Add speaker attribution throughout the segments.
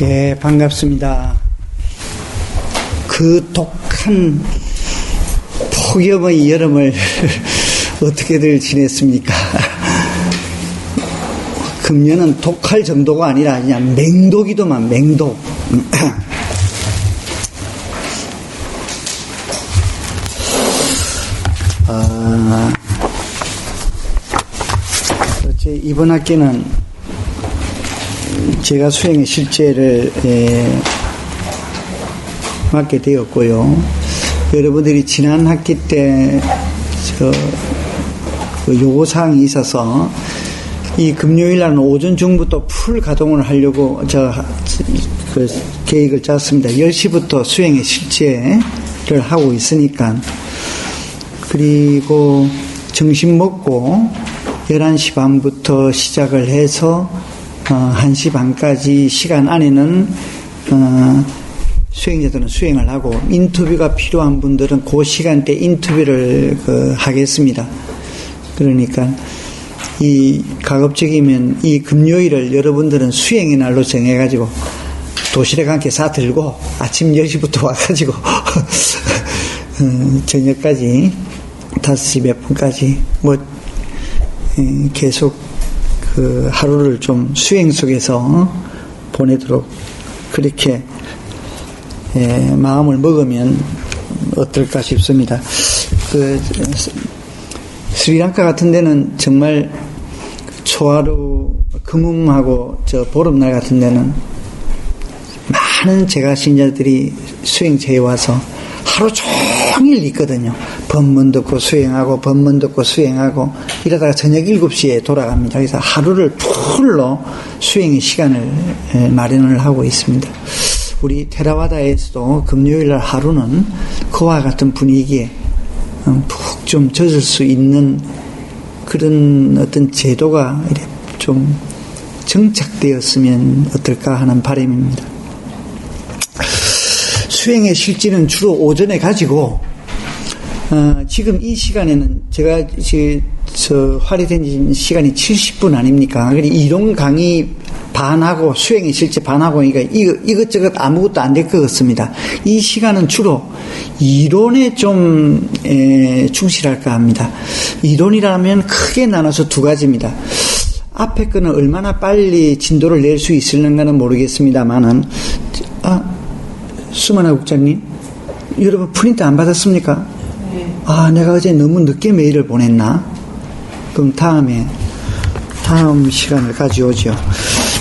Speaker 1: 예, 반갑습니다. 그 독한 폭염의 여름을 어떻게들 지냈습니까? 금년은 독할 정도가 아니라 그냥 맹독이더만 맹독. 이번 학기는 제가 수행의 실제를 맡게 되었고요. 여러분들이 지난 학기 때 요구사항이 있어서 이 금요일 날 오전 중부터 풀 가동을 하려고 계획을 짰습니다. 10시부터 수행의 실제를 하고 있으니까. 그리고 점심 먹고 11시 반부터 시작을 해서 1시 반까지 시간 안에는 수행자들은 수행을 하고, 인터뷰가 필요한 분들은 그 시간대 인터뷰를 하겠습니다. 그러니까 이 가급적이면 이 금요일을 여러분들은 수행의 날로 정해가지고 도시락 한 개 사들고 아침 10시부터 와가지고 저녁까지 5시 몇 분까지 계속 하루를 좀 수행 속에서 보내도록 그렇게 마음을 먹으면 어떨까 싶습니다. 스리랑카 같은 데는 정말 초하루 금음하고 보름날 같은 데는 많은 제가 신자들이 수행체에 와서 하루 종일 있거든요. 법문 듣고 수행하고 법문 듣고 수행하고 이러다가 저녁 7시에 돌아갑니다. 그래서 하루를 풀로 수행의 시간을 마련을 하고 있습니다. 우리 테라와다에서도 금요일날 하루는 그와 같은 분위기에 푹 좀 젖을 수 있는 그런 어떤 제도가 좀 정착되었으면 어떨까 하는 바람입니다. 수행의 실질은 주로 오전에 가지고 지금 이 시간에는 제가 활용된 시간이 70분 아닙니까? 그리고 이론 강의 반하고 수행의 실제 반하고 그러니까 이것저것 아무것도 안 될 것 같습니다. 이 시간은 주로 이론에 좀 충실할까 합니다. 이론이라면 크게 나눠서 두 가지입니다. 앞에 거는 얼마나 빨리 진도를 낼 수 있을는가는 모르겠습니다만은 수만아 국장님, 여러분 프린트 안 받았습니까? 네. 내가 어제 너무 늦게 메일을 보냈나? 그럼 다음 시간을 가져오죠.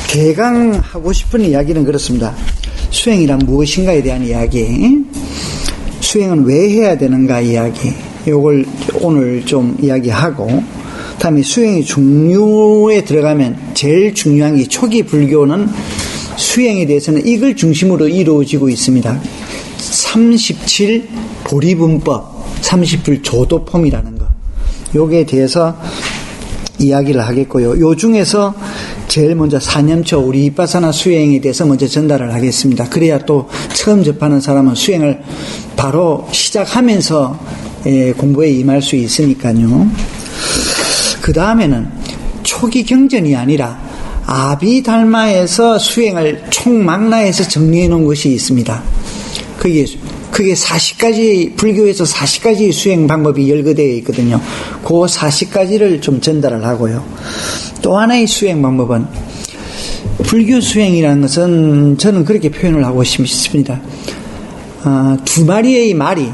Speaker 1: 개강하고 싶은 이야기는 그렇습니다. 수행이란 무엇인가에 대한 이야기, 수행은 왜 해야 되는가 이야기, 요걸 오늘 좀 이야기하고, 다음에 수행의 중요에 들어가면 제일 중요한 게 초기 불교는 수행에 대해서는 이걸 중심으로 이루어지고 있습니다. 37 보리분법, 37 조도폼이라는 거, 요게 대해서 이야기를 하겠고요. 요 중에서 제일 먼저 4년초 우리 이빠사나 수행에 대해서 먼저 전달을 하겠습니다. 그래야 또 처음 접하는 사람은 수행을 바로 시작하면서 공부에 임할 수 있으니까요. 그 다음에는 초기 경전이 아니라 아비달마에서 수행을 총망라해서 정리해 놓은 것이 있습니다. 그게 40가지, 불교에서 40가지 수행 방법이 열거되어 있거든요. 그 40가지를 좀 전달을 하고요. 또 하나의 수행 방법은, 불교 수행이라는 것은 저는 그렇게 표현을 하고 싶습니다. 두 마리의 말이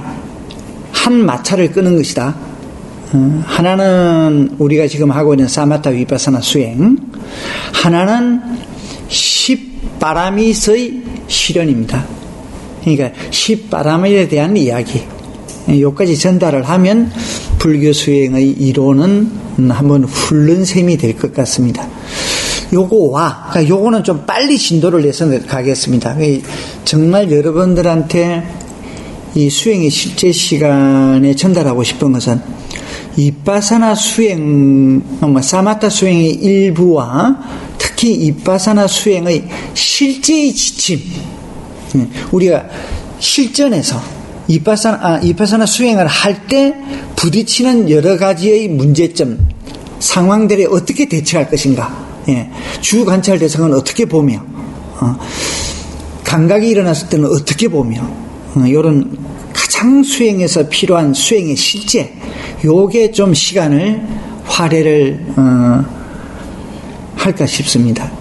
Speaker 1: 한 마차를 끄는 것이다. 하나는 우리가 지금 하고 있는 사마타 위파사나 수행, 하나는 10바라미스의 실현입니다. 그러니까 10바라미에 대한 이야기, 요까지 전달을 하면 불교 수행의 이론은 한번 훑는 셈이 될 것 같습니다. 그러니까 요거는 좀 빨리 진도를 내서 가겠습니다. 정말 여러분들한테 이 수행의 실제 시간에 전달하고 싶은 것은 이빠사나 수행, 사마타 수행의 일부와 특히 이빠사나 수행의 실제의 지침, 우리가 실전에서 이빠사나 수행을 할 때 부딪히는 여러 가지의 문제점, 상황들에 어떻게 대처할 것인가, 주 관찰 대상은 어떻게 보며, 감각이 일어났을 때는 어떻게 보며 이런 가장 수행에서 필요한 수행의 실제 요게 좀 시간을 할애를 할까 싶습니다.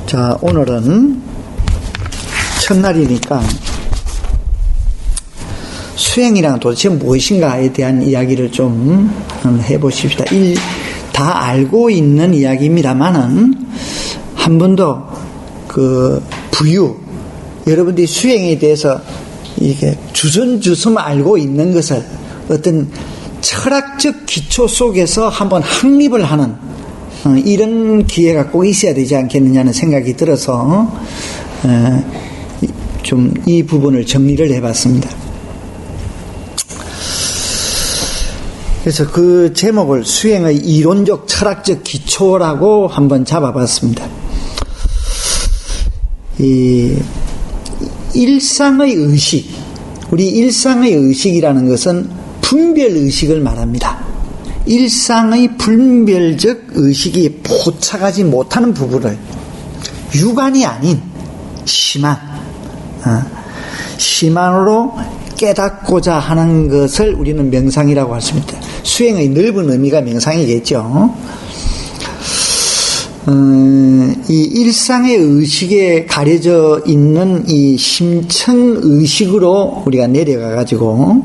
Speaker 1: 자, 오늘은 첫날이니까 수행이란 도대체 무엇인가에 대한 이야기를 좀 해보십시다. 다 알고 있는 이야기입니다만은 한 번 더 그 부유, 여러분들이 수행에 대해서 이게 주섬주섬 알고 있는 것을 어떤 철학적 기초 속에서 한번 확립을 하는 이런 기회가 꼭 있어야 되지 않겠느냐는 생각이 들어서 좀 이 부분을 정리를 해봤습니다. 그래서 그 제목을 수행의 이론적 철학적 기초라고 한번 잡아봤습니다. 이 일상의 의식, 우리 일상의 의식이라는 것은 분별의식을 말합니다. 일상의 분별적 의식이 포착하지 못하는 부분을 유관이 아닌 심한으로 깨닫고자 하는 것을 우리는 명상이라고 할 수 있습니다. 수행의 넓은 의미가 명상이겠죠. 이 일상의 의식에 가려져 있는 이 심층의식으로 우리가 내려가가지고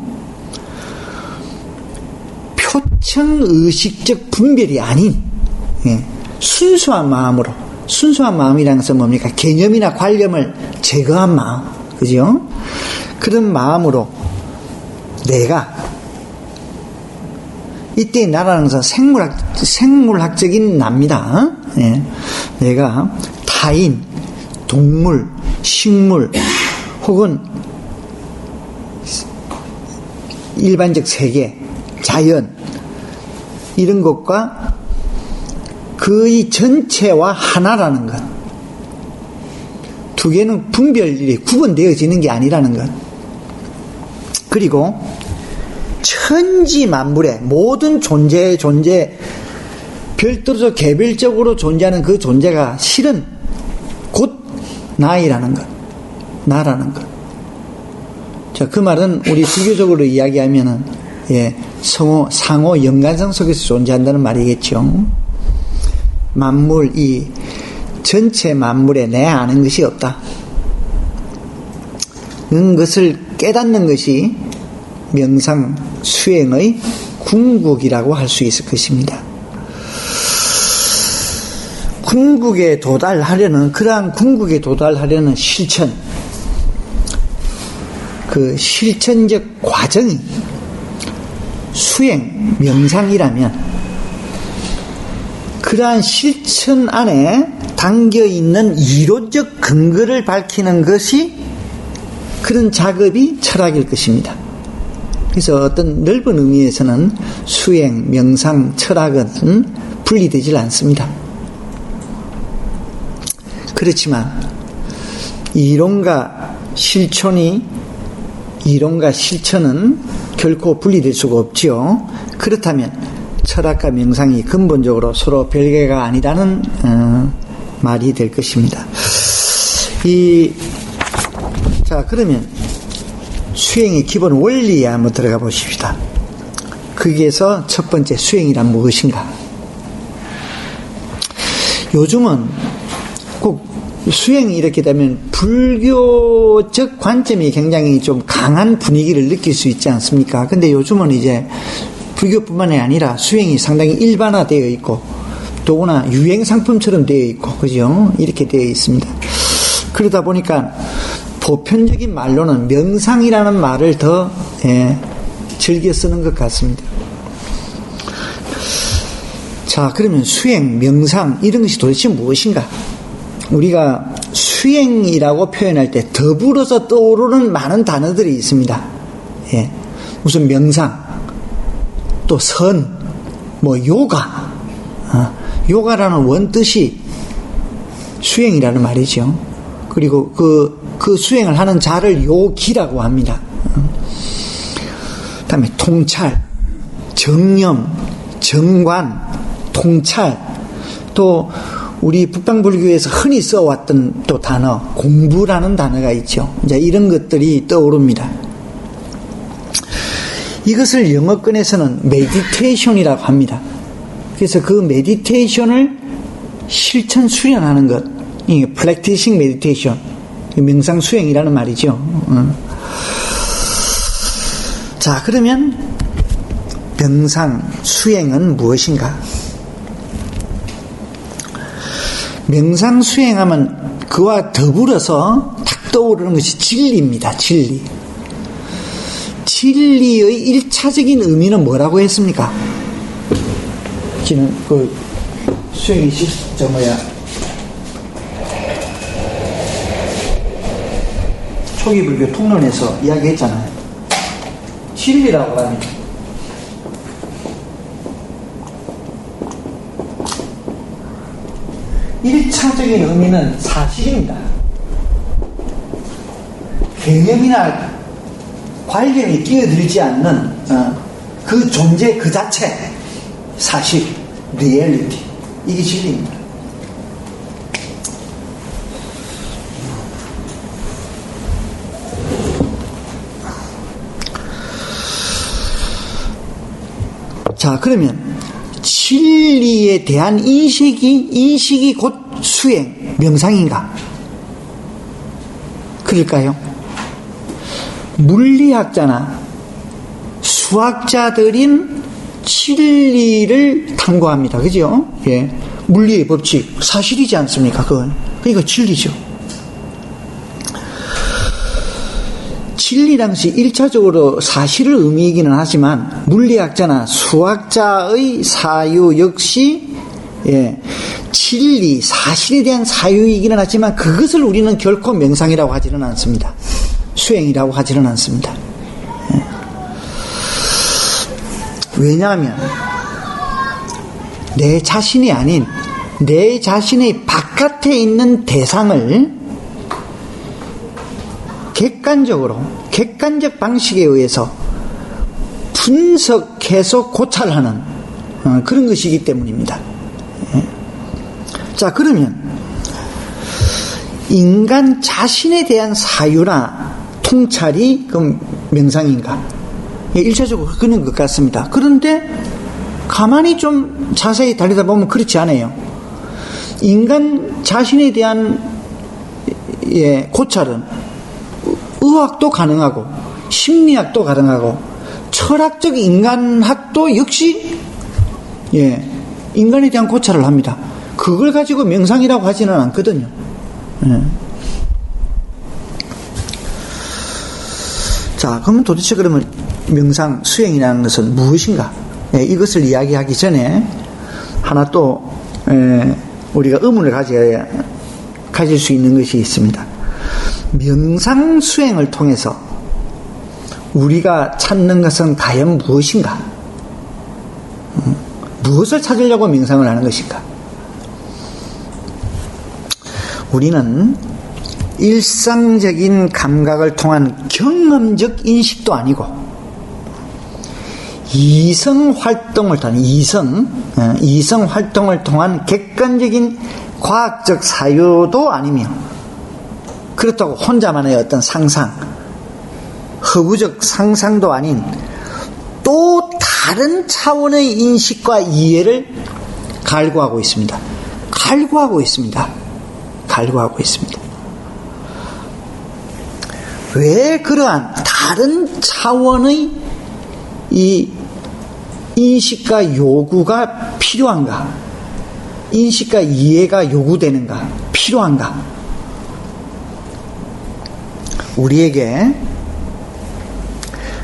Speaker 1: 표층의식적 분별이 아닌 순수한 마음으로, 순수한 마음이라는 것은 뭡니까? 개념이나 관념을 제거한 마음, 그죠? 그런 마음으로 내가, 이때 나라는 것은 생물학적인 납니다. 내가 타인, 동물, 식물 혹은 일반적 세계, 자연 이런 것과 그의 전체와 하나라는 것, 두 개는 분별이 구분되어지는 게 아니라는 것, 그리고 천지 만물의 모든 존재 별도로 개별적으로 존재하는 그 존재가 실은 곧 나라는 것. 자, 그 말은 우리 비교적으로 이야기하면은 상호 연관성 속에서 존재한다는 말이겠죠. 만물, 이 전체 만물에 내 아는 것이 없다. 는 것을 깨닫는 것이 명상 수행의 궁극이라고 할 수 있을 것입니다. 그러한 궁극에 도달하려는 실천, 그 실천적 과정이 수행, 명상이라면 그러한 실천 안에 담겨있는 이론적 근거를 밝히는 것이 그런 작업이 철학일 것입니다. 그래서 어떤 넓은 의미에서는 수행, 명상, 철학은 분리되질 않습니다. 그렇지만 이론과 실천은 결코 분리될 수가 없지요. 그렇다면 철학과 명상이 근본적으로 서로 별개가 아니라는 말이 될 것입니다. 자, 그러면 수행의 기본 원리에 한번 들어가 보십시다. 거기에서 첫 번째, 수행이란 무엇인가? 요즘은 꼭 수행이 이렇게 되면 불교적 관점이 굉장히 좀 강한 분위기를 느낄 수 있지 않습니까? 근데 요즘은 이제 불교뿐만이 아니라 수행이 상당히 일반화되어 있고 더구나 유행 상품처럼 되어 있고, 그죠? 이렇게 되어 있습니다. 그러다 보니까 보편적인 말로는 명상이라는 말을 더 즐겨 쓰는 것 같습니다. 자, 그러면 수행, 명상 이런 것이 도대체 무엇인가? 우리가 수행이라고 표현할 때 더불어서 떠오르는 많은 단어들이 있습니다. 무슨 명상, 또 선, 요가, 요가라는 원뜻이 수행이라는 말이죠. 그리고 그 수행을 하는 자를 요기라고 합니다. 그 다음에 통찰, 정념, 정관, 통찰, 또 우리 북방불교에서 흔히 써왔던 또 단어, 공부라는 단어가 있죠. 이제 이런 것들이 떠오릅니다. 이것을 영어권에서는 메디테이션이라고 합니다. 그래서 그 메디테이션을 실천 수련하는 것, 이게 practicing meditation, 명상 수행이라는 말이죠. 자, 그러면 명상 수행은 무엇인가? 명상 수행하면 그와 더불어서 탁 떠오르는 것이 진리입니다. 진리. 진리의 1차적인 의미는 뭐라고 했습니까? 지금 그 수행이 초기 불교 통론에서 이야기했잖아요. 진리라고 합니다. 일차적인 의미는 사실입니다. 개념이나 관념이 끼어들지 않는 그 존재 그 자체, 사실, 리얼리티, 이게 진리입니다. 자, 그러면 진리에 대한 인식이 곧 수행, 명상인가? 그럴까요? 물리학자나 수학자들인 진리를 탐구합니다. 그죠? 예. 물리의 법칙, 사실이지 않습니까? 그건. 그러니까 진리죠. 진리라는 것이 1차적으로 사실을 의미이기는 하지만 물리학자나 수학자의 사유 역시 진리, 사실에 대한 사유이기는 하지만 그것을 우리는 결코 명상이라고 하지는 않습니다. 수행이라고 하지는 않습니다. 왜냐하면 내 자신이 아닌 내 자신의 바깥에 있는 대상을 객관적 방식에 의해서 분석해서 고찰하는 그런 것이기 때문입니다. 자, 그러면 인간 자신에 대한 사유나 통찰이 그럼 명상인가? 일차적으로 그런 것 같습니다. 그런데 가만히 좀 자세히 달려다보면 그렇지 않아요. 인간 자신에 대한 고찰은 의학도 가능하고 심리학도 가능하고 철학적 인간학도 역시 인간에 대한 고찰을 합니다. 그걸 가지고 명상이라고 하지는 않거든요. 자, 그러면 도대체 그러면 명상 수행이라는 것은 무엇인가? 이것을 이야기하기 전에 하나 또 우리가 의문을 가질 수 있는 것이 있습니다. 명상 수행을 통해서 우리가 찾는 것은 과연 무엇인가? 무엇을 찾으려고 명상을 하는 것인가? 우리는 일상적인 감각을 통한 경험적 인식도 아니고 이성 활동을 통한 객관적인 과학적 사유도 아니며 그렇다고 혼자만의 어떤 상상, 허구적 상상도 아닌 또 다른 차원의 인식과 이해를 갈구하고 있습니다. 왜 그러한 다른 차원의 이 인식과 요구가 필요한가? 인식과 이해가 요구되는가? 필요한가? 우리에게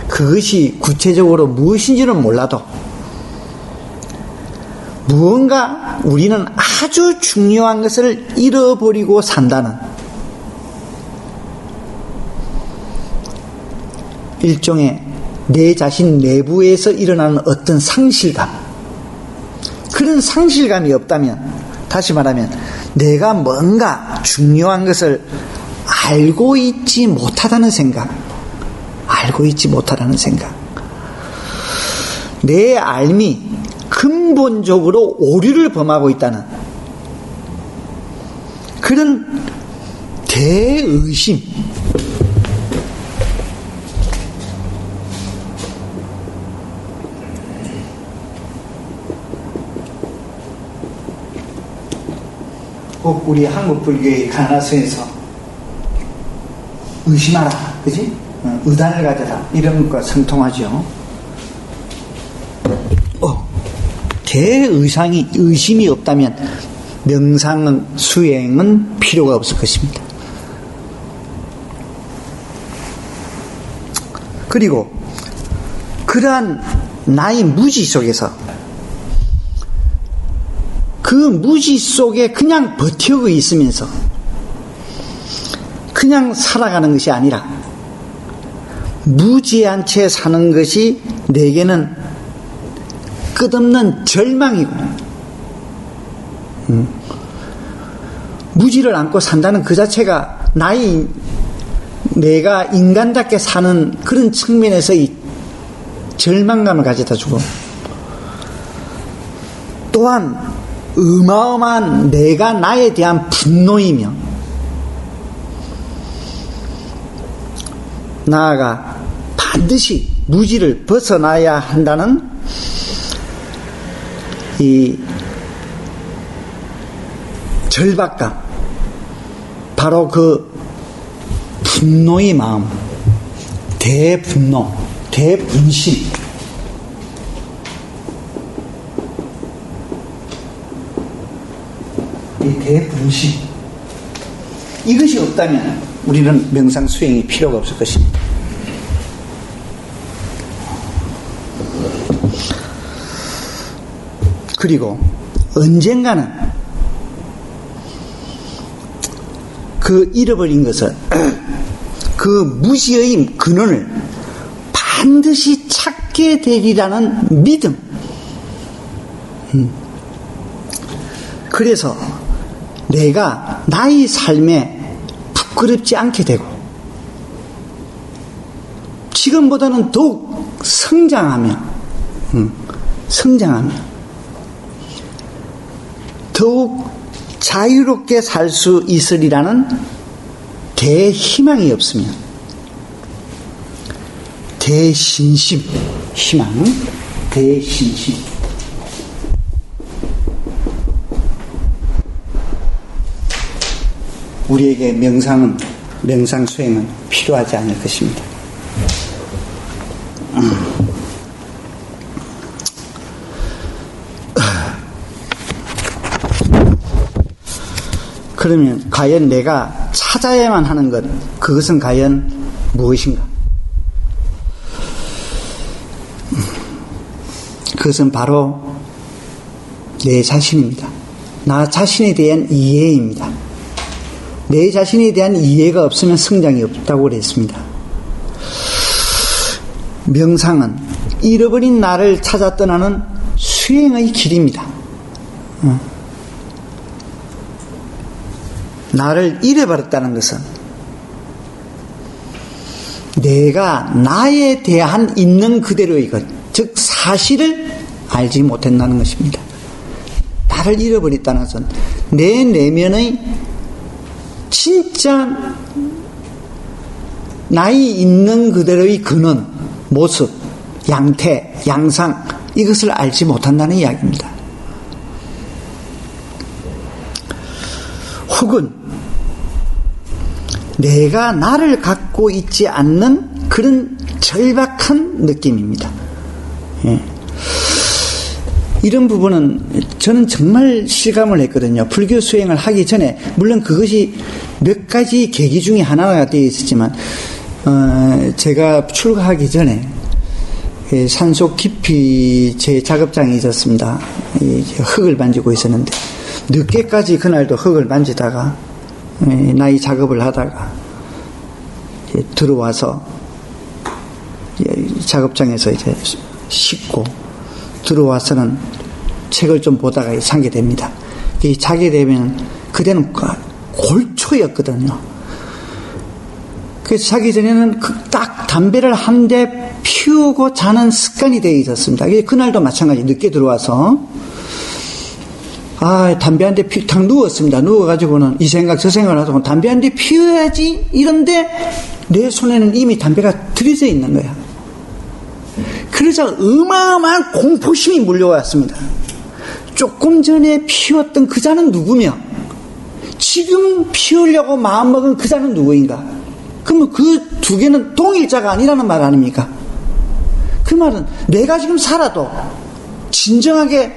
Speaker 1: 그것이 구체적으로 무엇인지는 몰라도 무언가 우리는 아주 중요한 것을 잃어버리고 산다는 일종의 내 자신 내부에서 일어나는 어떤 상실감, 그런 상실감이 없다면, 다시 말하면 내가 뭔가 중요한 것을 알고 있지 못하다는 생각, 내 알미 근본적으로 오류를 범하고 있다는 그런 대의심, 꼭 우리 한국 불교의 가나서에서 의심하라, 그지? 의단을 가져라, 이런 것과 상통하죠. 의심이 없다면 명상 수행은 필요가 없을 것입니다. 그리고 그러한 나의 무지 속에서, 그 무지 속에 그냥 버티고 있으면서 그냥 살아가는 것이 아니라 무지한 채 사는 것이 내게는 끝없는 절망이고, 무지를 안고 산다는 그 자체가 내가 인간답게 사는 그런 측면에서 이 절망감을 가져다 주고, 또한 어마어마한 내가 나에 대한 분노이며, 나아가 반드시 무지를 벗어나야 한다는 이 절박감, 바로 그 분노의 마음, 대분노, 대분심, 이 대분심, 이것이 없다면 우리는 명상 수행이 필요가 없을 것입니다. 그리고 언젠가는 그 잃어버린 것을, 그 무지의 근원을 반드시 찾게 되리라는 믿음. 그래서 내가 나의 삶에 부끄럽지 않게 되고, 지금보다는 더욱 성장하며 더욱 자유롭게 살 수 있으리라는 대희망이 없으면, 대신심, 희망, 대신심, 우리에게 명상 수행은 필요하지 않을 것입니다. 그러면 과연 내가 찾아야만 하는 것, 그것은 과연 무엇인가? 그것은 바로 내 자신입니다. 나 자신에 대한 이해입니다. 내 자신에 대한 이해가 없으면 성장이 없다고 그랬습니다. 명상은 잃어버린 나를 찾아 떠나는 수행의 길입니다. 나를 잃어버렸다는 것은 내가 나에 대한 있는 그대로의 것, 즉 사실을 알지 못한다는 것입니다. 나를 잃어버렸다는 것은 내 내면의 진짜 나의 있는 그대로의 근원, 모습, 양태, 양상, 이것을 알지 못한다는 이야기입니다. 혹은 내가 나를 갖고 있지 않는 그런 절박한 느낌입니다. 예. 이런 부분은 저는 정말 실감을 했거든요. 불교 수행을 하기 전에, 물론 그것이 몇 가지 계기 중에 하나가 되어 있었지만, 제가 출가하기 전에 산속 깊이 제 작업장에 있었습니다. 흙을 만지고 있었는데, 늦게까지 그날도 흙을 만지다가 나이 작업을 하다가 들어와서 작업장에서 이제 씻고 들어와서는 책을 좀 보다가 자게 됩니다. 자게 되면 그때는 골초였거든요. 그래서 자기 전에는 딱 담배를 한 대 피우고 자는 습관이 되어 있었습니다. 그날도 마찬가지 늦게 들어와서 담배 한 대 탁 누웠습니다. 누워가지고는 이 생각 저 생각을 하고 담배 한 대 피워야지 이런데 내 손에는 이미 담배가 들여져 있는 거야. 그러자 어마어마한 공포심이 몰려왔습니다. 조금 전에 피웠던 그 자는 누구며 지금 피우려고 마음먹은 그 자는 누구인가? 그러면 그 두 개는 동일자가 아니라는 말 아닙니까? 그 말은 내가 지금 살아도 진정하게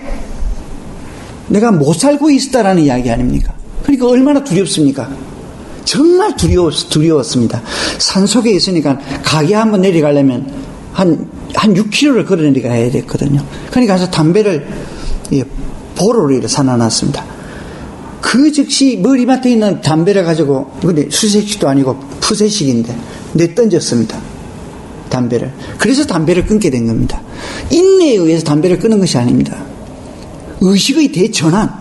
Speaker 1: 내가 못 살고 있다라는 이야기 아닙니까? 그러니까 얼마나 두렵습니까? 정말 두려웠습니다. 산속에 있으니까 가게 한번 내려가려면 한 6km를 걸어 내려가야 됐거든요. 그러니까 가서 담배를 보로를 사놔놨습니다. 그 즉시 머리맡에 있는 담배를 가지고, 근데 수세식도 아니고 푸세식인데 내던졌습니다. 담배를. 그래서 담배를 끊게 된 겁니다. 인내에 의해서 담배를 끊은 것이 아닙니다. 의식의 대전환,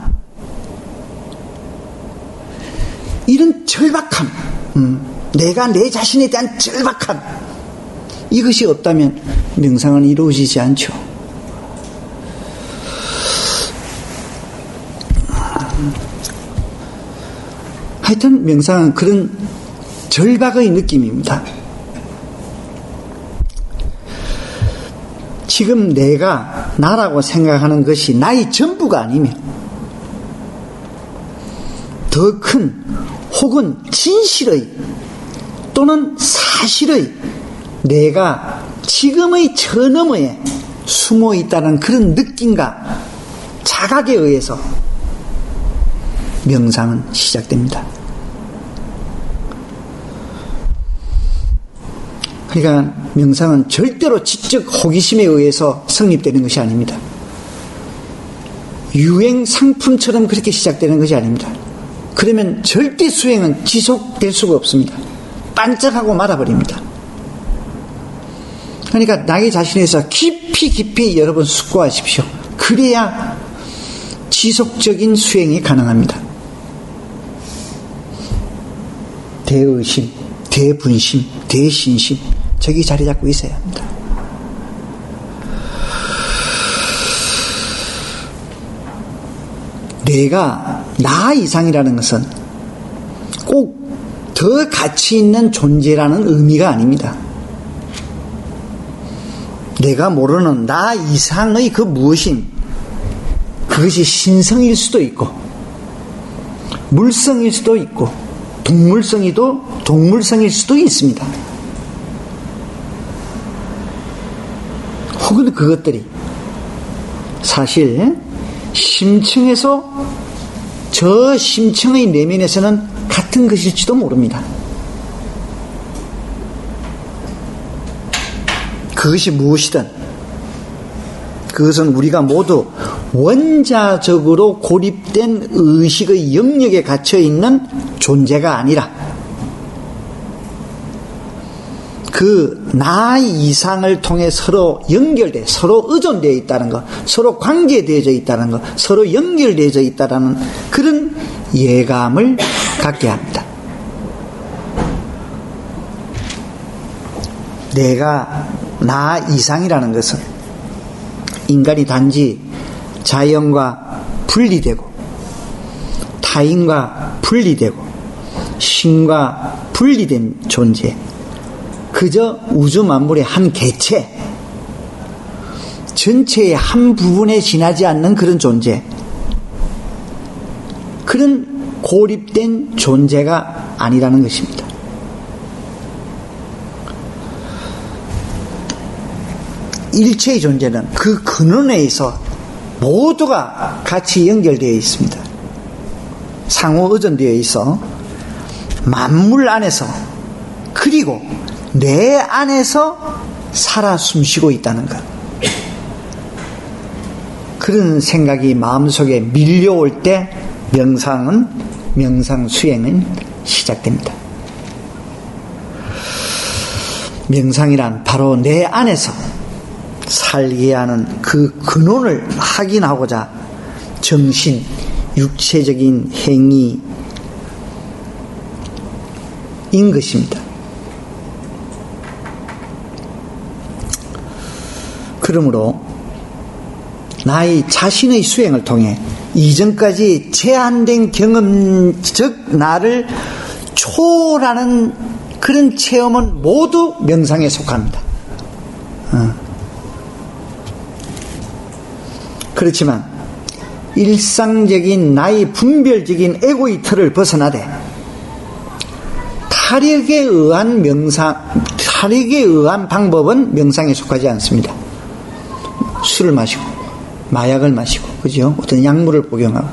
Speaker 1: 이런 절박함, 내가 내 자신에 대한 절박함, 이것이 없다면 명상은 이루어지지 않죠. 하여튼 명상은 그런 절박의 느낌입니다. 지금 내가 나라고 생각하는 것이 나의 전부가 아니며 더 큰 혹은 진실의 또는 사실의 내가 지금의 저 너머에 숨어 있다는 그런 느낌과 자각에 의해서 명상은 시작됩니다. 그러니까 명상은 절대로 지적 호기심에 의해서 성립되는 것이 아닙니다. 유행 상품처럼 그렇게 시작되는 것이 아닙니다. 그러면 절대 수행은 지속될 수가 없습니다. 반짝하고 말아버립니다. 그러니까 나의 자신에서 깊이 여러분 숙고하십시오. 그래야 지속적인 수행이 가능합니다. 대의심, 대분심, 대신심, 저기 자리 잡고 있어야 합니다. 내가 나 이상이라는 것은 꼭 더 가치 있는 존재라는 의미가 아닙니다. 내가 모르는 나 이상의 그 무엇인, 그것이 신성일 수도 있고 물성일 수도 있고 동물성일 수도 있습니다. 혹은 그것들이 사실 심층에서 저 심층의 내면에서는 같은 것일지도 모릅니다. 그것이 무엇이든 그것은 우리가 모두 원자적으로 고립된 의식의 영역에 갇혀있는 존재가 아니라 그 나 이상을 통해 서로 연결돼, 서로 의존되어 있다는 것, 서로 관계되어져 있다는 것, 서로 연결되어져 있다는 그런 예감을 갖게 합니다. 내가 나 이상이라는 것은 인간이 단지 자연과 분리되고 타인과 분리되고 신과 분리된 존재, 그저 우주 만물의 한 개체, 전체의 한 부분에 지나지 않는 그런 존재, 그런 고립된 존재가 아니라는 것입니다. 일체의 존재는 그 근원에 있어 모두가 같이 연결되어 있습니다. 상호 의존되어 있어 만물 안에서, 그리고 내 안에서 살아 숨쉬고 있다는 것, 그런 생각이 마음속에 밀려올 때 명상 수행은 시작됩니다. 명상이란 바로 내 안에서 살게 하는 그 근원을 확인하고자 정신, 육체적인 행위인 것입니다. 그러므로 나의 자신의 수행을 통해 이전까지 제한된 경험적 나를 초월하는 그런 체험은 모두 명상에 속합니다. 그렇지만 일상적인 나의 분별적인 에고의 틀을 벗어나되 타력에 의한 방법은 명상에 속하지 않습니다. 술을 마시고 마약을 마시고 그죠? 어떤 약물을 복용하고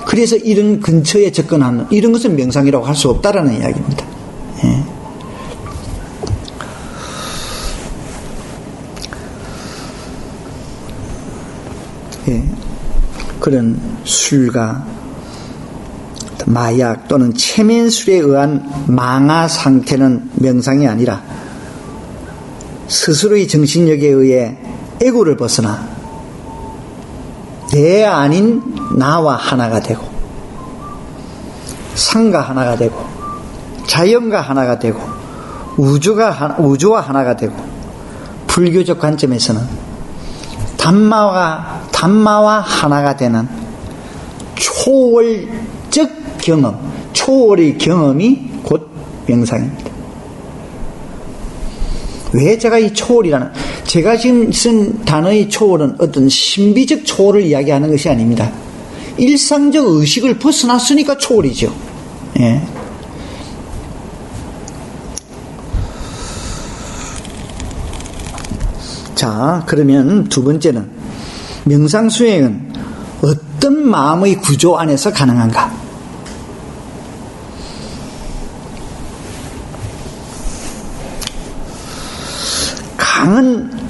Speaker 1: 그래서 이런 근처에 접근하는 이런 것은 명상이라고 할 수 없다라는 이야기입니다. 예. 예. 그런 술과 마약 또는 체면술에 의한 망아 상태는 명상이 아니라 스스로의 정신력에 의해 에고를 벗어나 내 아닌 나와 하나가 되고 상과 하나가 되고 자연과 하나가 되고 우주와 하나가 되고 불교적 관점에서는 담마와 하나가 되는 초월적 경험, 초월의 경험이 곧 명상입니다. 왜 제가 이 초월이라는, 제가 지금 쓴 단어의 초월은 어떤 신비적 초월을 이야기하는 것이 아닙니다. 일상적 의식을 벗어났으니까 초월이죠. 예. 자, 그러면 두 번째는 명상 수행은 어떤 마음의 구조 안에서 가능한가?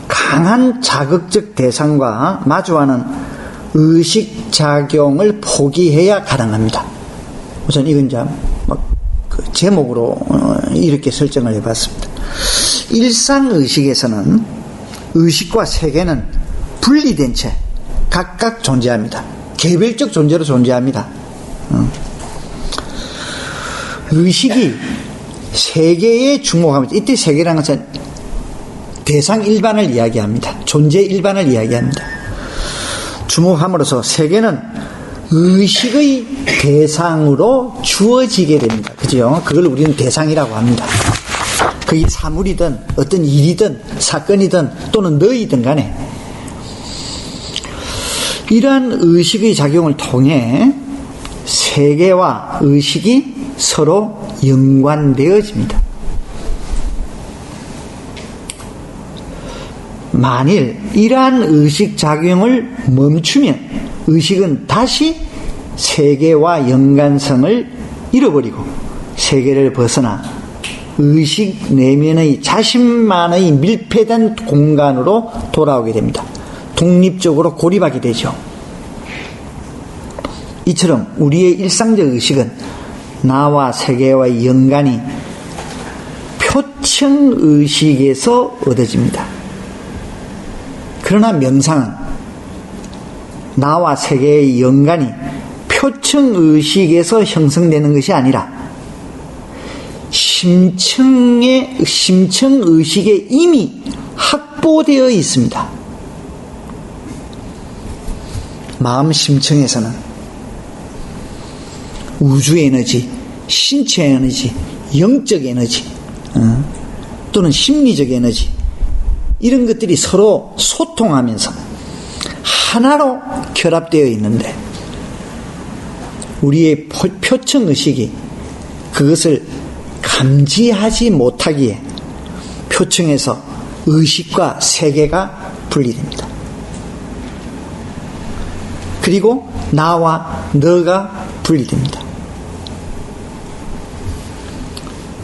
Speaker 1: 강한 자극적 대상과 마주하는 의식작용을 포기해야 가능합니다. 우선 이건 이제 그 제목으로 이렇게 설정을 해봤습니다. 일상의식에서는 의식과 세계는 분리된 채 각각 존재합니다. 개별적 존재로 존재합니다. 의식이 세계에 주목합니다. 이때 세계라는 것은 대상 일반을 이야기합니다. 존재 일반을 이야기합니다. 주목함으로써 세계는 의식의 대상으로 주어지게 됩니다. 그죠? 그걸 우리는 대상이라고 합니다. 그게 사물이든 어떤 일이든 사건이든 또는 너희든 간에 이러한 의식의 작용을 통해 세계와 의식이 서로 연관되어집니다. 만일 이러한 의식작용을 멈추면 의식은 다시 세계와 연관성을 잃어버리고 세계를 벗어나 의식 내면의 자신만의 밀폐된 공간으로 돌아오게 됩니다. 독립적으로 고립하게 되죠. 이처럼 우리의 일상적 의식은 나와 세계와의 연관이 표층의식에서 얻어집니다. 그러나 명상은 나와 세계의 연관이 표층의식에서 형성되는 것이 아니라 심층의식에 이미 확보되어 있습니다. 마음 심층에서는 우주 에너지, 신체 에너지, 영적 에너지 또는 심리적 에너지 이런 것들이 서로 소통하면서 하나로 결합되어 있는데 우리의 표층의식이 그것을 감지하지 못하기에 표층에서 의식과 세계가 분리됩니다. 그리고 나와 너가 분리됩니다.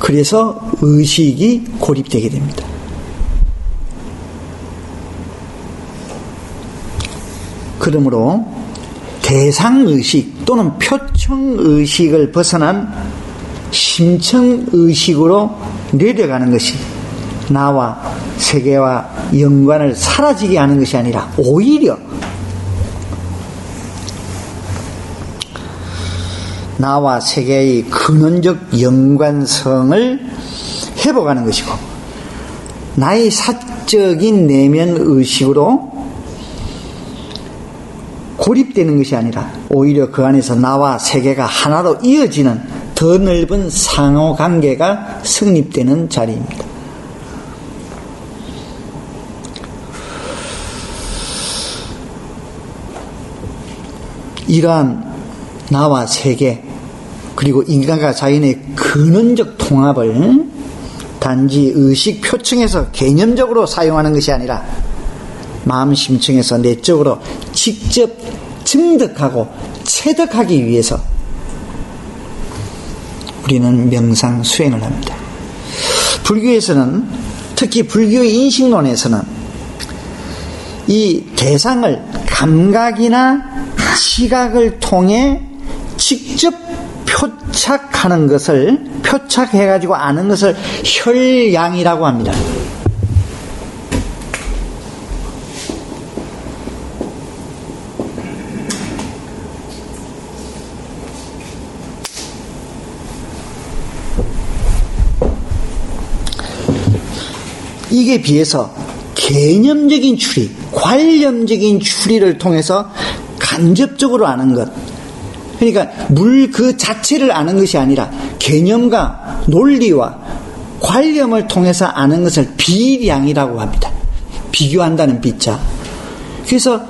Speaker 1: 그래서 의식이 고립되게 됩니다. 그러므로 대상의식 또는 표층의식을 벗어난 심층의식으로 내려가는 것이 나와 세계와 연관을 사라지게 하는 것이 아니라 오히려 나와 세계의 근원적 연관성을 회복하는 것이고 나의 사적인 내면 의식으로 고립되는 것이 아니라 오히려 그 안에서 나와 세계가 하나로 이어지는 더 넓은 상호관계가 성립되는 자리입니다. 이러한 나와 세계 그리고 인간과 자연의 근원적 통합을 단지 의식 표층에서 개념적으로 사용하는 것이 아니라 마음 심층에서 내적으로 직접 증득하고 체득하기 위해서 우리는 명상 수행을 합니다. 불교에서는, 특히 불교의 인식론에서는 이 대상을 감각이나 시각을 통해 직접 표착하는 것을, 표착해가지고 아는 것을 혈양이라고 합니다. 이게 비해서 개념적인 추리, 관념적인 추리를 통해서 간접적으로 아는 것, 그러니까 물 그 자체를 아는 것이 아니라 개념과 논리와 관념을 통해서 아는 것을 비량이라고 합니다. 비교한다는 비자. 그래서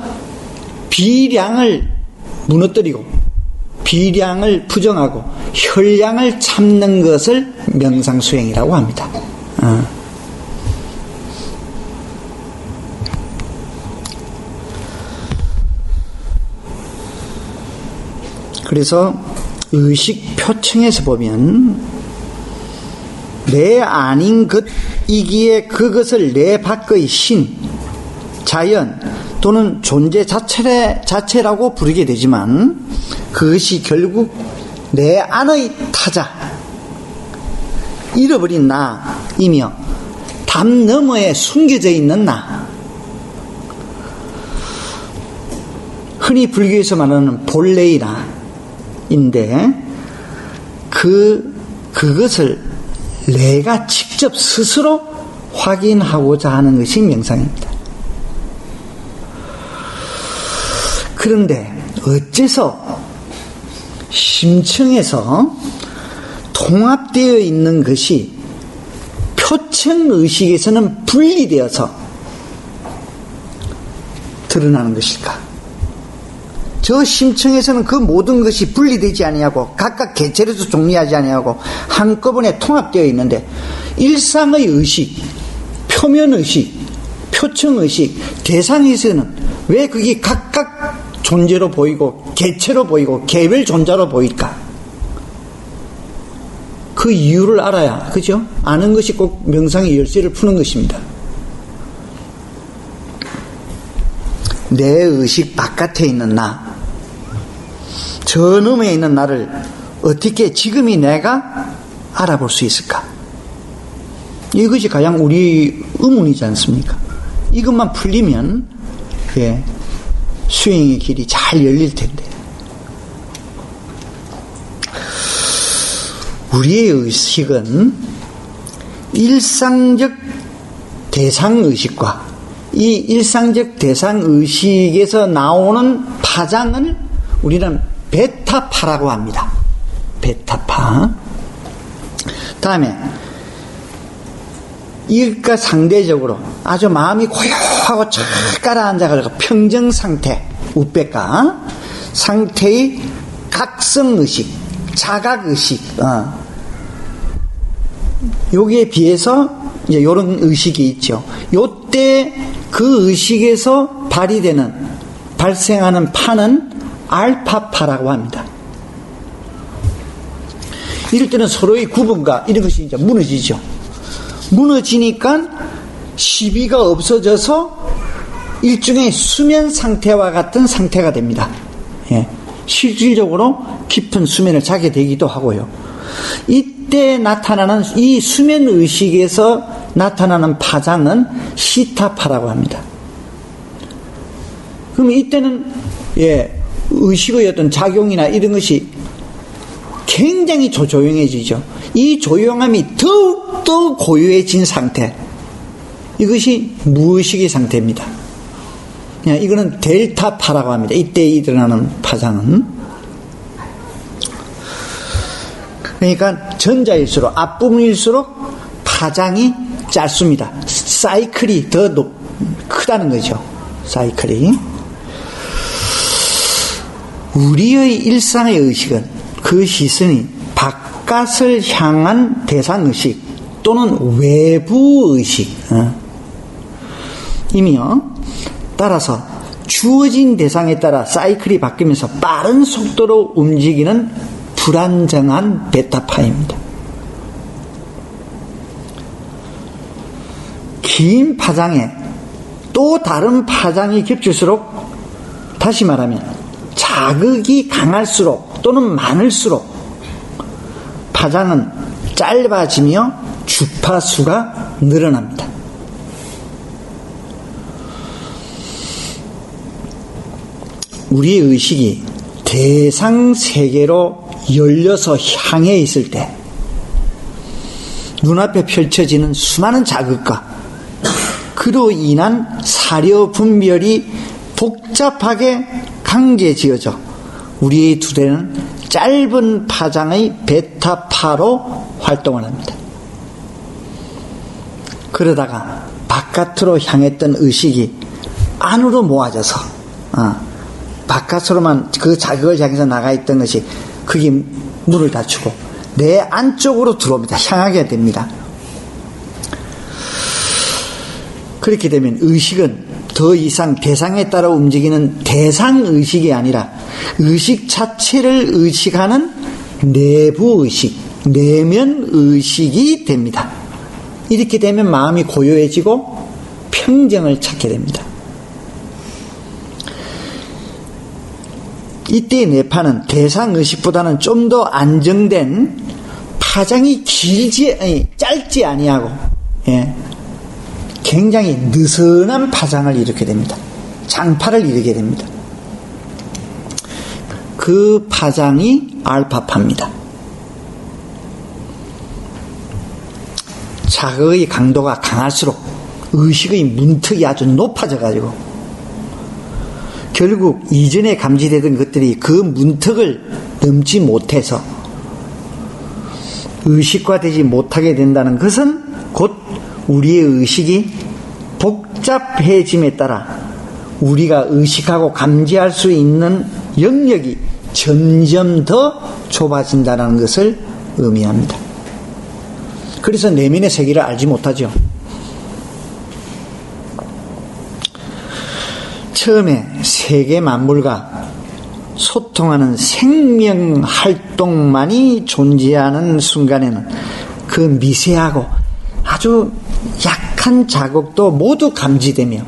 Speaker 1: 비량을 무너뜨리고 비량을 부정하고 혈량을 참는 것을 명상수행이라고 합니다. 그래서 의식 표층에서 보면 내 아닌 것이기에 그것을 내 밖의 신, 자연 또는 존재 자체라고 부르게 되지만 그것이 결국 내 안의 타자, 잃어버린 나이며 담 너머에 숨겨져 있는 나, 흔히 불교에서 말하는 본래의 나인데 그것을 내가 직접 스스로 확인하고자 하는 것이 명상입니다. 그런데 어째서 심층에서 통합되어 있는 것이 표층의식에서는 분리되어서 드러나는 것일까? 저 심층에서는 그 모든 것이 분리되지 아니하고 각각 개체로서 정리하지 아니하고 한꺼번에 통합되어 있는데 일상의 의식, 표면의식, 표층의식, 대상에서는 왜 그게 각각 존재로 보이고 개체로 보이고 개별 존재로 보일까? 그 이유를 알아야, 그죠? 아는 것이 꼭 명상의 열쇠를 푸는 것입니다. 내 의식 바깥에 있는 나, 저놈에 있는 나를 어떻게 지금이 내가 알아볼 수 있을까? 이것이 가장 우리 의문이지 않습니까? 이것만 풀리면 수행의 길이 잘 열릴 텐데, 우리의 의식은 일상적 대상의식과 이 일상적 대상의식에서 나오는 파장을 우리는 베타파라고 합니다. 베타파. 다음에 이것과 상대적으로 아주 마음이 고요하고 잘 가라앉아가지고 평정상태, 우백가 상태의 각성의식, 자각의식, 여기에 비해서 이제 이런 의식이 있죠. 요때 그 의식에서 발생하는 파는 알파파라고 합니다. 이럴 때는 서로의 구분과 이런 것이 이제 무너지죠. 무너지니까 시비가 없어져서 일종의 수면 상태와 같은 상태가 됩니다. 실질적으로 깊은 수면을 자게 되기도 하고요. 이때 나타나는 이 수면 의식에서 나타나는 파장은 시타파라고 합니다. 그럼 이때는 의식의 어떤 작용이나 이런 것이 굉장히 조용해지죠. 이 조용함이 더욱더 고요해진 상태, 이것이 무의식의 상태입니다. 이거는 델타파라고 합니다. 이때 일어나는 파장은. 그러니까 전자일수록, 앞부분일수록 파장이 짧습니다. 사이클이 더 크다는 거죠. 사이클이. 우리의 일상의 의식은, 그 시선이 바깥을 향한 대상의식 또는 외부의식, 이며 따라서 주어진 대상에 따라 사이클이 바뀌면서 빠른 속도로 움직이는 불안정한 베타파입니다. 긴 파장에 또 다른 파장이 겹칠수록, 다시 말하면 자극이 강할수록 또는 많을수록 파장은 짧아지며 주파수가 늘어납니다. 우리의 의식이 대상 세계로 열려서 향해 있을 때 눈앞에 펼쳐지는 수많은 자극과 그로 인한 사려 분별이 복잡하게 강제지어져 우리의 두뇌는 짧은 파장의 베타파로 활동을 합니다. 그러다가 바깥으로 향했던 의식이 안으로 모아져서 바깥으로만 그 자극을 향해서 나가 있던 것이 그게 문을 닫히고 내 안쪽으로 들어옵니다. 향하게 됩니다. 그렇게 되면 의식은 더 이상 대상에 따라 움직이는 대상의식이 아니라 의식 자체를 의식하는 내부의식, 내면의식이 됩니다. 이렇게 되면 마음이 고요해지고 평정을 찾게 됩니다. 이때의 뇌파는 대상의식보다는 좀 더 안정된 파장이 짧지 아니하고 굉장히 느슨한 파장을 일으키게 됩니다. 장파를 일으키게 됩니다. 그 파장이 알파파입니다. 자극의 강도가 강할수록 의식의 문턱이 아주 높아져가지고 결국 이전에 감지되던 것들이 그 문턱을 넘지 못해서 의식화되지 못하게 된다는 것은 곧 우리의 의식이 복잡해짐에 따라 우리가 의식하고 감지할 수 있는 영역이 점점 더 좁아진다는 것을 의미합니다. 그래서 내면의 세계를 알지 못하죠. 처음에 세계 만물과 소통하는 생명 활동만이 존재하는 순간에는 그 미세하고 아주 약한 자극도 모두 감지되며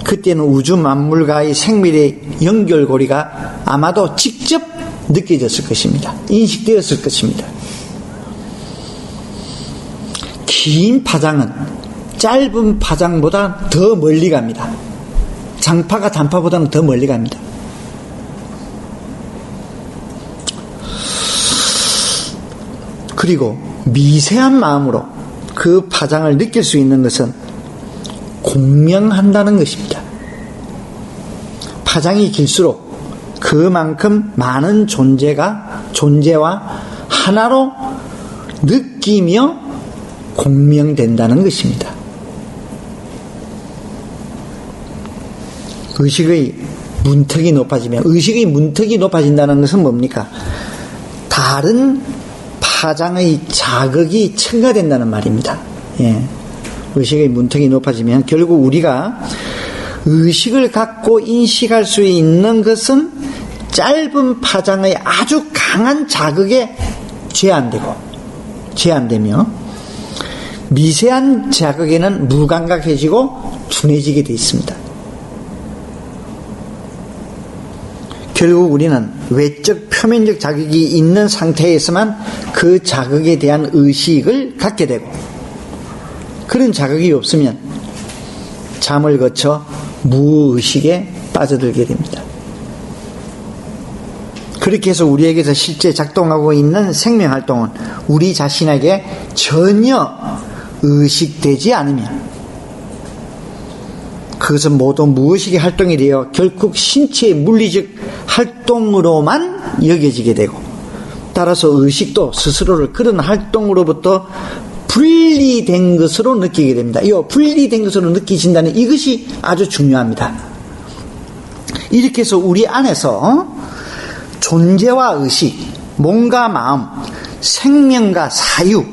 Speaker 1: 그때는 우주 만물과의 생물의 연결고리가 아마도 직접 느껴졌을 것입니다. 인식되었을 것입니다. 긴 파장은 짧은 파장보다 더 멀리 갑니다. 장파가 단파보다는 더 멀리 갑니다. 그리고 미세한 마음으로 그 파장을 느낄 수 있는 것은 공명한다는 것입니다. 파장이 길수록 그만큼 많은 존재와 하나로 느끼며 공명된다는 것입니다. 의식의 문턱이 높아지면, 의식의 문턱이 높아진다는 것은 뭡니까? 다른 파장의 자극이 첨가된다는 말입니다. 의식의 문턱이 높아지면 결국 우리가 의식을 갖고 인식할 수 있는 것은 짧은 파장의 아주 강한 자극에 제한되며 미세한 자극에는 무감각해지고 둔해지게 되어 있습니다. 결국 우리는 외적 표면적 자극이 있는 상태에서만 그 자극에 대한 의식을 갖게 되고 그런 자극이 없으면 잠을 거쳐 무의식에 빠져들게 됩니다. 그렇게 해서 우리에게서 실제 작동하고 있는 생명활동은 우리 자신에게 전혀 의식되지 않으면 그것은 모두 무의식의 활동이 되어 결국 신체의 물리적 활동으로만 여겨지게 되고, 따라서 의식도 스스로를 그런 활동으로부터 분리된 것으로 느끼게 됩니다. 이 분리된 것으로 느끼신다는 이것이 아주 중요합니다. 이렇게 해서 우리 안에서 존재와 의식, 몸과 마음, 생명과 사유,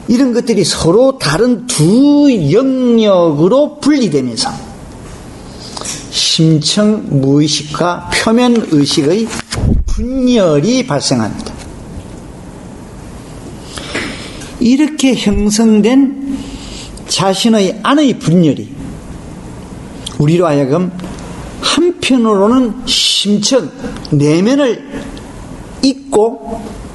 Speaker 1: 이런 것들이 서로 다른 두 영역으로 분리되면서 심층 무의식과 표면 의식의 분열이 발생합니다. 이렇게 형성된 자신의 안의 분열이 우리로 하여금 한편으로는 심층 내면을 잊고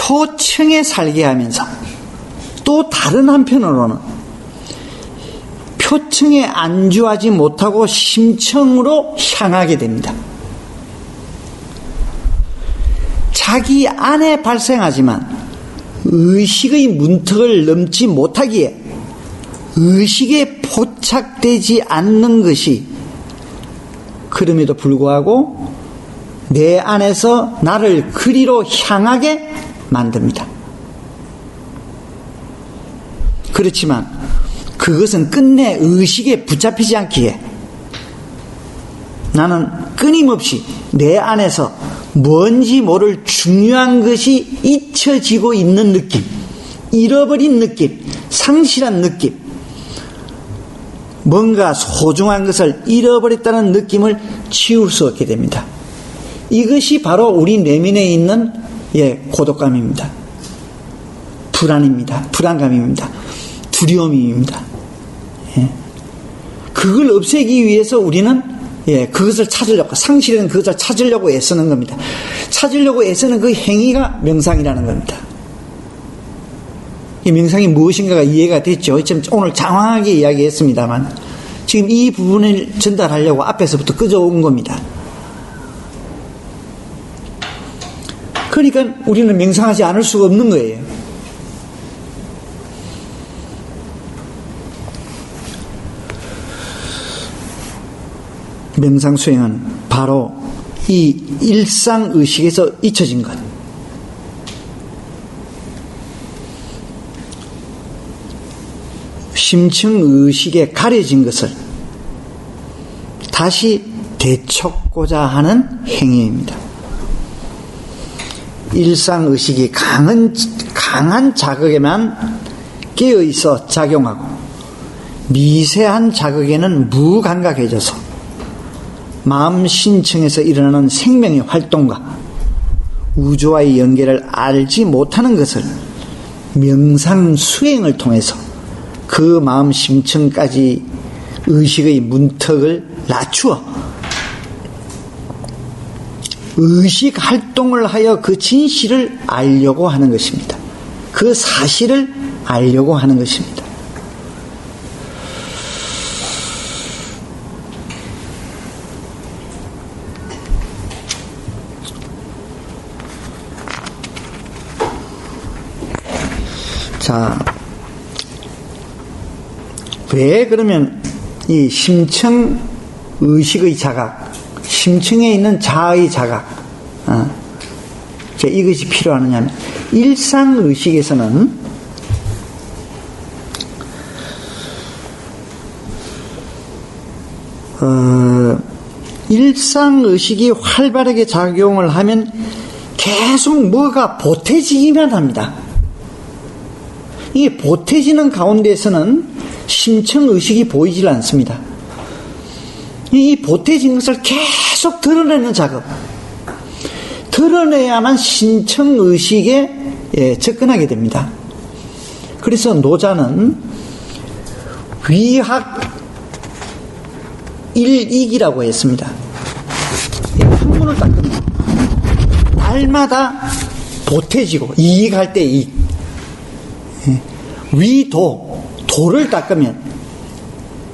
Speaker 1: 표층에 살게 하면서, 또 다른 한편으로는 표층에 안주하지 못하고 심층으로 향하게 됩니다. 자기 안에 발생하지만 의식의 문턱을 넘지 못하기에 의식에 포착되지 않는 것이, 그럼에도 불구하고 내 안에서 나를 그리로 향하게 만듭니다. 그렇지만 그것은 끝내 의식에 붙잡히지 않기에 나는 끊임없이 내 안에서 뭔지 모를 중요한 것이 잊혀지고 있는 느낌, 잃어버린 느낌, 상실한 느낌, 뭔가 소중한 것을 잃어버렸다는 느낌을 치울 수 없게 됩니다. 이것이 바로 우리 내면에 있는 고독감입니다. 불안입니다. 불안감입니다. 두려움입니다. 그걸 없애기 위해서 우리는 그것을 찾으려고, 상실은 그것을 찾으려고 애쓰는 겁니다. 찾으려고 애쓰는 그 행위가 명상이라는 겁니다. 이 명상이 무엇인가가 이해가 됐죠? 오늘 장황하게 이야기했습니다만 지금 이 부분을 전달하려고 앞에서부터 끄져온 겁니다. 그러니까 우리는 명상하지 않을 수가 없는 거예요. 명상 수행은 바로 이 일상의식에서 잊혀진 것, 심층의식에 가려진 것을 다시 되찾고자 하는 행위입니다. 일상의식이 강한 자극에만 깨어있어 작용하고 미세한 자극에는 무감각해져서 마음 신층에서 일어나는 생명의 활동과 우주와의 연계를 알지 못하는 것을 명상 수행을 통해서 그 마음 심층까지 의식의 문턱을 낮추어 의식 활동을 하여 그 진실을 알려고 하는 것입니다. 그 사실을 알려고 하는 것입니다. 자, 왜 그러면 이 심층 의식의 자각, 심층에 있는 자아의 자각, 이것이 필요하느냐면, 일상의식에서는 일상의식이 활발하게 작용을 하면 계속 뭐가 보태지기만 합니다. 이게 보태지는 가운데서는 심층의식이 보이질 않습니다. 이 보태진 것을 계속 드러내는 작업, 드러내야만 심층의식에 접근하게 됩니다. 그래서 노자는 위학 일익이라고 했습니다. 학문을 닦으면 날마다 보태지고, 이익할 때 이익, 위도, 도를 닦으면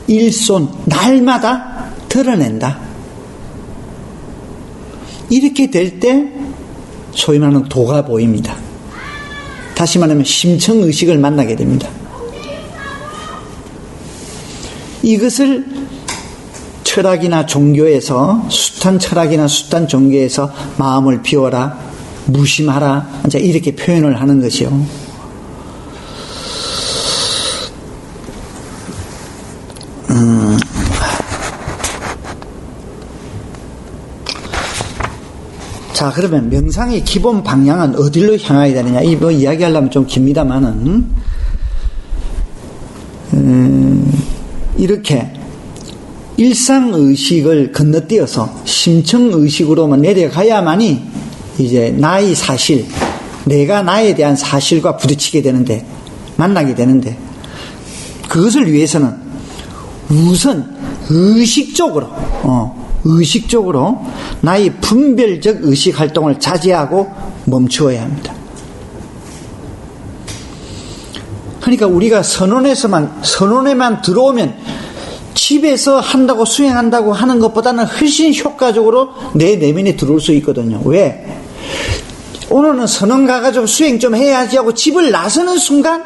Speaker 1: 일손, 날마다 드러낸다. 이렇게 될 때 소위 말하는 도가 보입니다. 다시 말하면 심층의식을 만나게 됩니다. 이것을 철학이나 종교에서, 숱한 철학이나 숱한 종교에서 마음을 비워라, 무심하라, 이제 이렇게 표현을 하는 것이요. 자, 그러면 명상의 기본 방향은 어디로 향하게 되느냐? 이 이야기하려면 좀 깁니다만은, 이렇게 일상의식을 건너뛰어서 심층의식으로만 내려가야만이 이제 나의 사실, 내가 나에 대한 사실과 부딪히게 되는데, 만나게 되는데, 그것을 위해서는 우선 의식적으로 나의 분별적 의식 활동을 자제하고 멈추어야 합니다. 그러니까 우리가 선원에만 들어오면 집에서 한다고 수행한다고 하는 것보다는 훨씬 효과적으로 내 내면에 들어올 수 있거든요. 왜? 오늘은 선원 가가지고 수행 좀 해야지 하고 집을 나서는 순간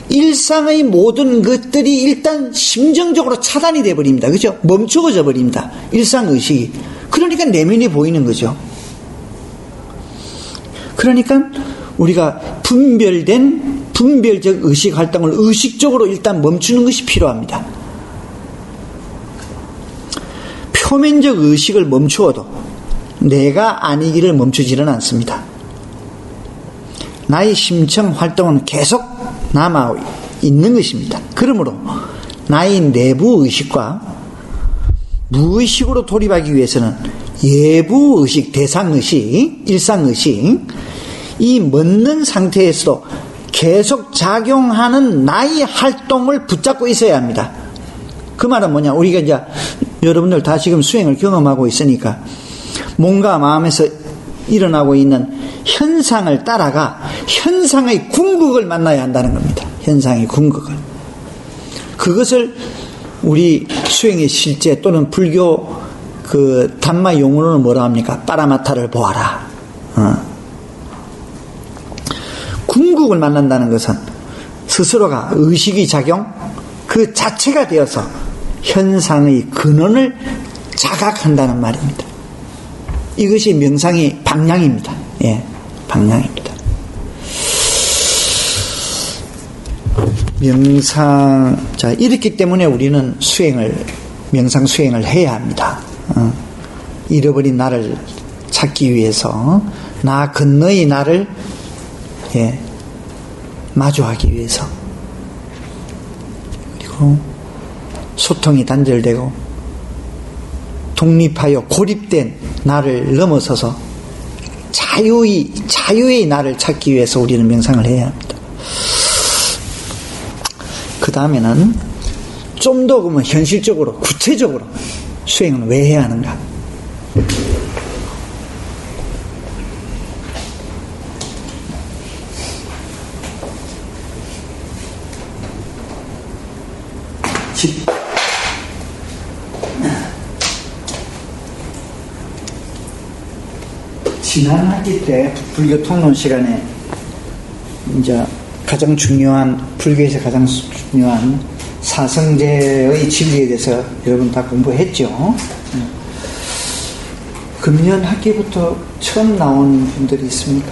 Speaker 1: 일상의 모든 것들이 일단 심정적으로 차단이 되어버립니다. 그죠? 멈추어져 버립니다. 일상의식이. 그러니까 내면이 보이는 거죠. 그러니까 우리가 분별적 의식 활동을 의식적으로 일단 멈추는 것이 필요합니다. 표면적 의식을 멈추어도 내가 아니기를 멈추지는 않습니다. 나의 심층 활동은 계속 남아 있는 것입니다. 그러므로 나의 내부 의식과 무의식으로 돌입하기 위해서는 예부 의식, 대상 의식, 일상 의식, 이 멎는 상태에서도 계속 작용하는 나의 활동을 붙잡고 있어야 합니다. 그 말은 뭐냐? 우리가 이제 여러분들 다 지금 수행을 경험하고 있으니까 뭔가 마음에서 일어나고 있는 현상을 따라가 현상의 궁극을 만나야 한다는 겁니다. 현상의 궁극을. 그것을 우리 수행의 실제 또는 불교 그 담마 용어로는 뭐라 합니까? 빠라마타를 보아라. 궁극을 만난다는 것은 스스로가 의식의 작용 그 자체가 되어서 현상의 근원을 자각한다는 말입니다. 이것이 명상의 방향입니다. 예, 방향입니다. 명상, 자, 이렇기 때문에 우리는 명상 수행을 해야 합니다. 잃어버린 나를 찾기 위해서, 나 건너의 나를, 마주하기 위해서. 그리고 소통이 단절되고, 독립하여 고립된 나를 넘어서서 자유의 나를 찾기 위해서 우리는 명상을 해야 합니다. 그 다음에는 좀 더 그러면 현실적으로, 구체적으로 수행은 왜 해야 하는가? 지난 학기 때 불교 통론 시간에 이제 가장 중요한, 불교에서 가장 중요한 사성제의 진리에 대해서 여러분 다 공부했죠. 금년 학기부터 처음 나온 분들이 있습니까?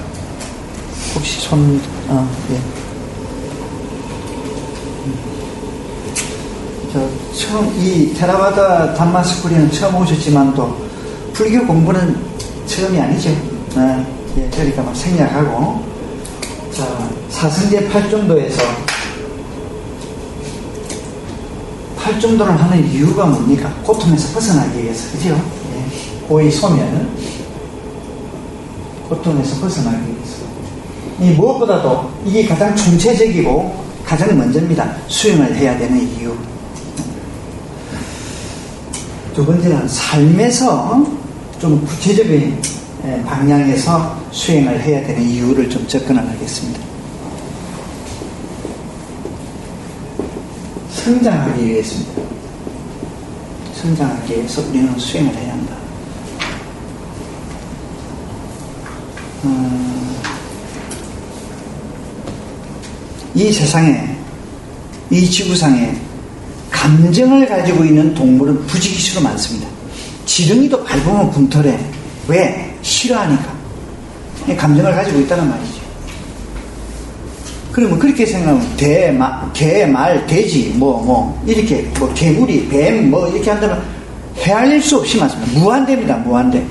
Speaker 1: 혹시 예. 처음, 이 테라바다 담마스쿨에는 처음 오셨지만도 불교 공부는 처음이 아니죠. 예, 그러니까 막 생략하고, 자, 사성제 8정도에서 8정도를 하는 이유가 뭡니까? 고통에서 벗어나기 위해서, 그죠? 예, 고의 소멸, 고통에서 벗어나기 위해서. 이 무엇보다도 이게 가장 총체적이고 가장 먼저입니다. 수행을 해야 되는 이유. 두 번째는 삶에서 좀 구체적인 방향에서 수행을 해야 되는 이유를 좀 접근을 하겠습니다. 성장하기 위해서입니다. 성장하기 위해서 우리는 수행을 해야 한다. 이 세상에, 이 지구상에 감정을 가지고 있는 동물은 부지기수로 많습니다. 지렁이도 밟으면 굶터래. 왜? 싫어하니까. 감정을 가지고 있다는 말이죠. 그러면 그렇게 생각하면 개, 말, 돼지, 이렇게, 개구리, 뱀, 이렇게 한다면 헤아릴 수 없이 많습니다. 무한대입니다, 무한대.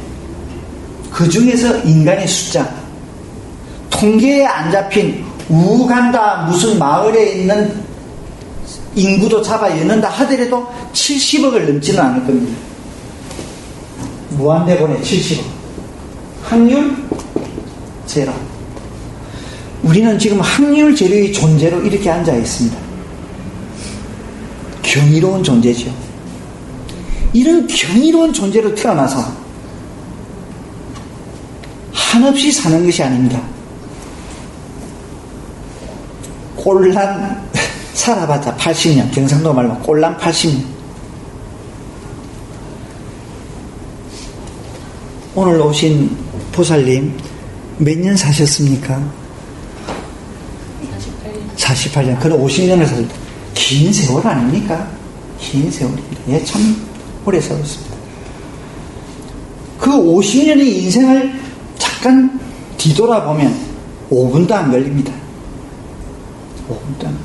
Speaker 1: 그 중에서 인간의 숫자, 통계에 안 잡힌 우간다 무슨 마을에 있는 인구도 잡아 엮는다 하더라도 70억을 넘지는 않을 겁니다. 무한대본에 70억. 확률 제로. 우리는 지금 확률 제로의 존재로 이렇게 앉아 있습니다. 경이로운 존재죠. 이런 경이로운 존재로 태어나서 한없이 사는 것이 아닙니다. 꼴랑 살아봤자 80년, 경상도 말로 꼴랑 80년. 오늘 오신 보살님 몇 년 사셨습니까? 48년. 그럼 50년을 사셨다. 긴 세월 아닙니까? 긴 세월입니다. 예, 참 오래 살았습니다. 그 50년의 인생을 잠깐 뒤돌아보면 5분도 안 걸립니다. 5분도 안.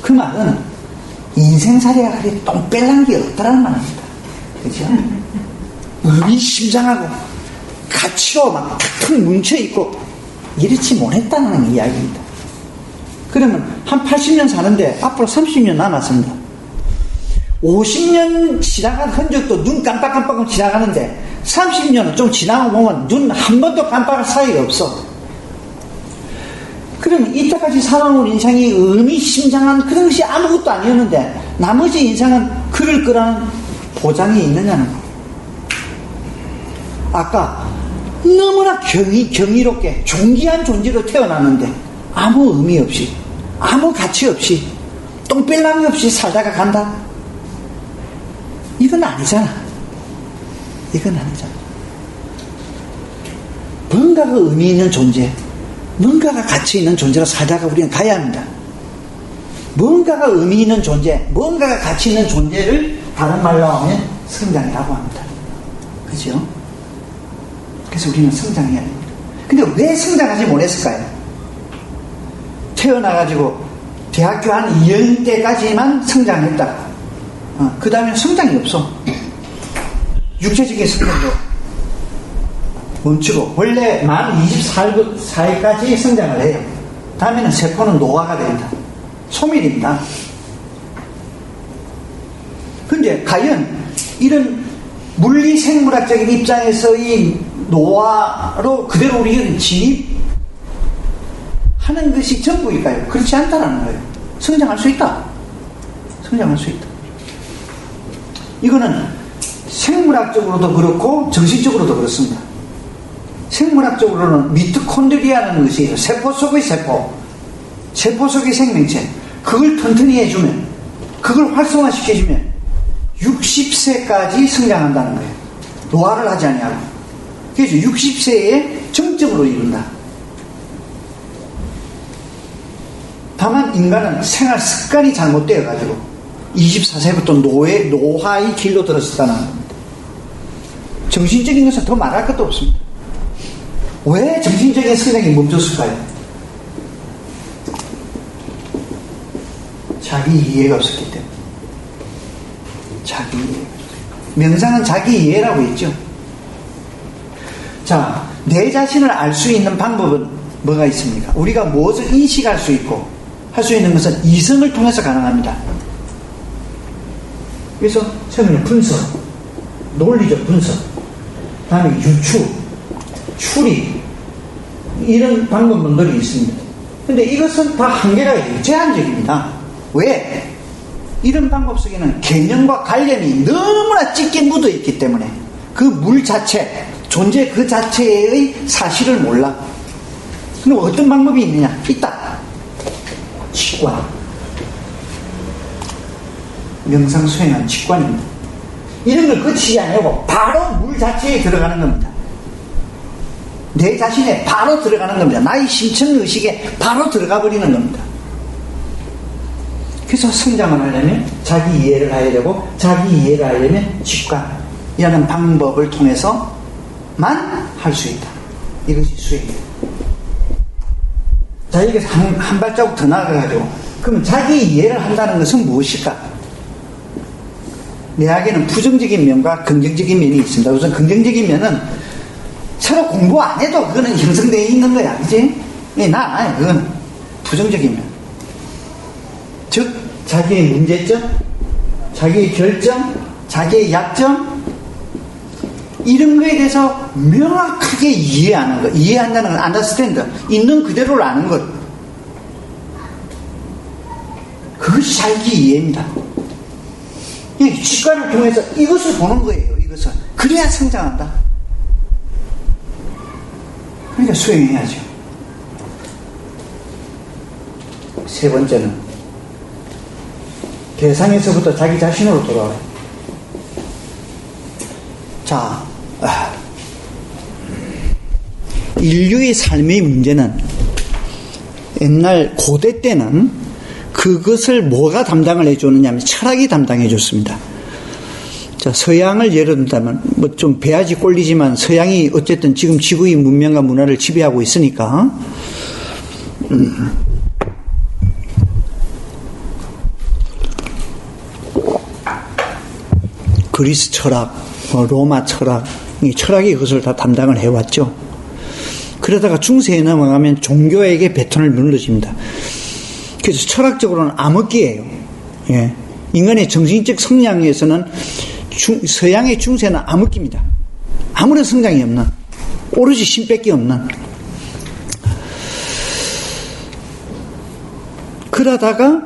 Speaker 1: 그 말은 인생살이가 그리 똥뺄난 게 없다라는 말입니다. 그죠? 의미심장하고 가치로 막 탁탁 뭉쳐있고 이렇지 못했다는 이야기입니다. 그러면 한 80년 사는데 앞으로 30년 남았습니다. 50년 지나간 흔적도 눈 깜빡깜빡 지나가는데 30년은 좀 지나고 보면 눈 한 번도 깜빡할 사이가 없어. 그러면 이때까지 살아온 인생이 의미심장한 그런 것이 아무것도 아니었는데 나머지 인생은 그럴 거라는 보장이 있느냐는 거예요. 아까 너무나 경이롭게 존귀한 존재로 태어났는데 아무 의미 없이 아무 가치 없이 똥뺄랑이 없이 살다가 간다? 이건 아니잖아. 이건 아니잖아. 뭔가가 의미 있는 존재, 뭔가가 가치 있는 존재로 살다가 우리는 가야 합니다. 뭔가가 의미 있는 존재, 뭔가가 가치 있는 존재를 다른 말로 하면 성장이라고 합니다. 그죠? 그래서 우리는 성장해야 됩니다. 근데 왜 성장하지 못했을까요? 태어나가지고 대학교 한 2년 때까지만 성장했다. 그 다음에 성장이 없어. 육체적인 성장도 멈추고 원래 만 24일까지 성장을 해요. 다음에는 세포는 노화가 됩니다. 소멸입니다. 근데 과연 이런 물리생물학적인 입장에서의 노화로 그대로 우리는 진입하는 것이 전부일까요? 그렇지 않다는 거예요. 성장할 수 있다. 성장할 수 있다. 이거는 생물학적으로도 그렇고 정신적으로도 그렇습니다. 생물학적으로는 미토콘드리아라는 것이 있어요. 세포 속의 세포, 세포 속의 생명체, 그걸 튼튼히 해주면, 그걸 활성화시켜주면 60세까지 성장한다는 거예요. 노화를 하지 아니하고. 그래서 60세에 정점으로 이룬다. 다만 인간은 생활 습관이 잘못되어 가지고 24세부터 노화의 길로 들어섰다는 겁니다. 정신적인 것은 더 말할 것도 없습니다. 왜 정신적인 성장이 멈췄을까요? 자기 이해가 없었기 때문에. 자기 이해. 명상은 자기 이해라고 했죠. 자, 내 자신을 알 수 있는 방법은 뭐가 있습니까? 우리가 무엇을 인식할 수 있고 할 수 있는 것은 이성을 통해서 가능합니다. 그래서 처음에는 분석, 논리적 분석, 다음에 유추, 추리, 이런 방법론들이 있습니다. 근데 이것은 다 한계가 있어요. 제한적입니다. 왜? 이런 방법 속에는 개념과 관련이 너무나 짙게 묻어 있기 때문에 그 물 자체, 존재 그 자체의 사실을 몰라. 그럼 어떤 방법이 있느냐? 있다. 직관. 명상 수행한 직관입니다. 이런 걸 거치지 않고 바로 물 자체에 들어가는 겁니다. 내 자신에 바로 들어가는 겁니다. 나의 심층의식에 바로 들어가 버리는 겁니다. 그래서 성장을 하려면 자기 이해를 해야 되고, 자기 이해를 하려면 직관이라는 방법을 통해서만 할 수 있다. 이것이 수행이에요. 자, 이게 한 발자국 더 나아가가지고, 그럼 자기 이해를 한다는 것은 무엇일까? 내에게는 부정적인 면과 긍정적인 면이 있습니다. 우선 긍정적인 면은 서로 공부 안 해도 그거는 형성되어 있는 거야. 그지? 그건 부정적인 면. 즉, 자기의 문제점, 자기의 결점, 자기의 약점, 이런 거에 대해서 명확하게 이해하는 것. 이해한다는 건 understand. 있는 그대로를 아는 것. 그것이 자기 이해입니다. 이 직관을 통해서 이것을 보는 거예요. 이것을. 그래야 성장한다. 그러니까 수행해야죠. 세 번째는 대상에서부터 자기 자신으로 돌아와요. 자, 인류의 삶의 문제는 옛날 고대 때는 그것을 뭐가 담당을 해주느냐 하면 철학이 담당해 줬습니다. 자, 서양을 예를 든다면 뭐 좀 배아지 꼴리지만 서양이 어쨌든 지금 지구의 문명과 문화를 지배하고 있으니까 그리스 철학, 로마 철학, 이 철학이 그것을 다 담당을 해왔죠. 그러다가 중세에 넘어가면 종교에게 배턴을 눌러줍니다. 그래서 철학적으로는 암흑기예요. 예. 인간의 정신적 성장에서는 서양의 중세는 암흑기입니다. 아무런 성장이 없는, 오로지 신밖에 없는. 그러다가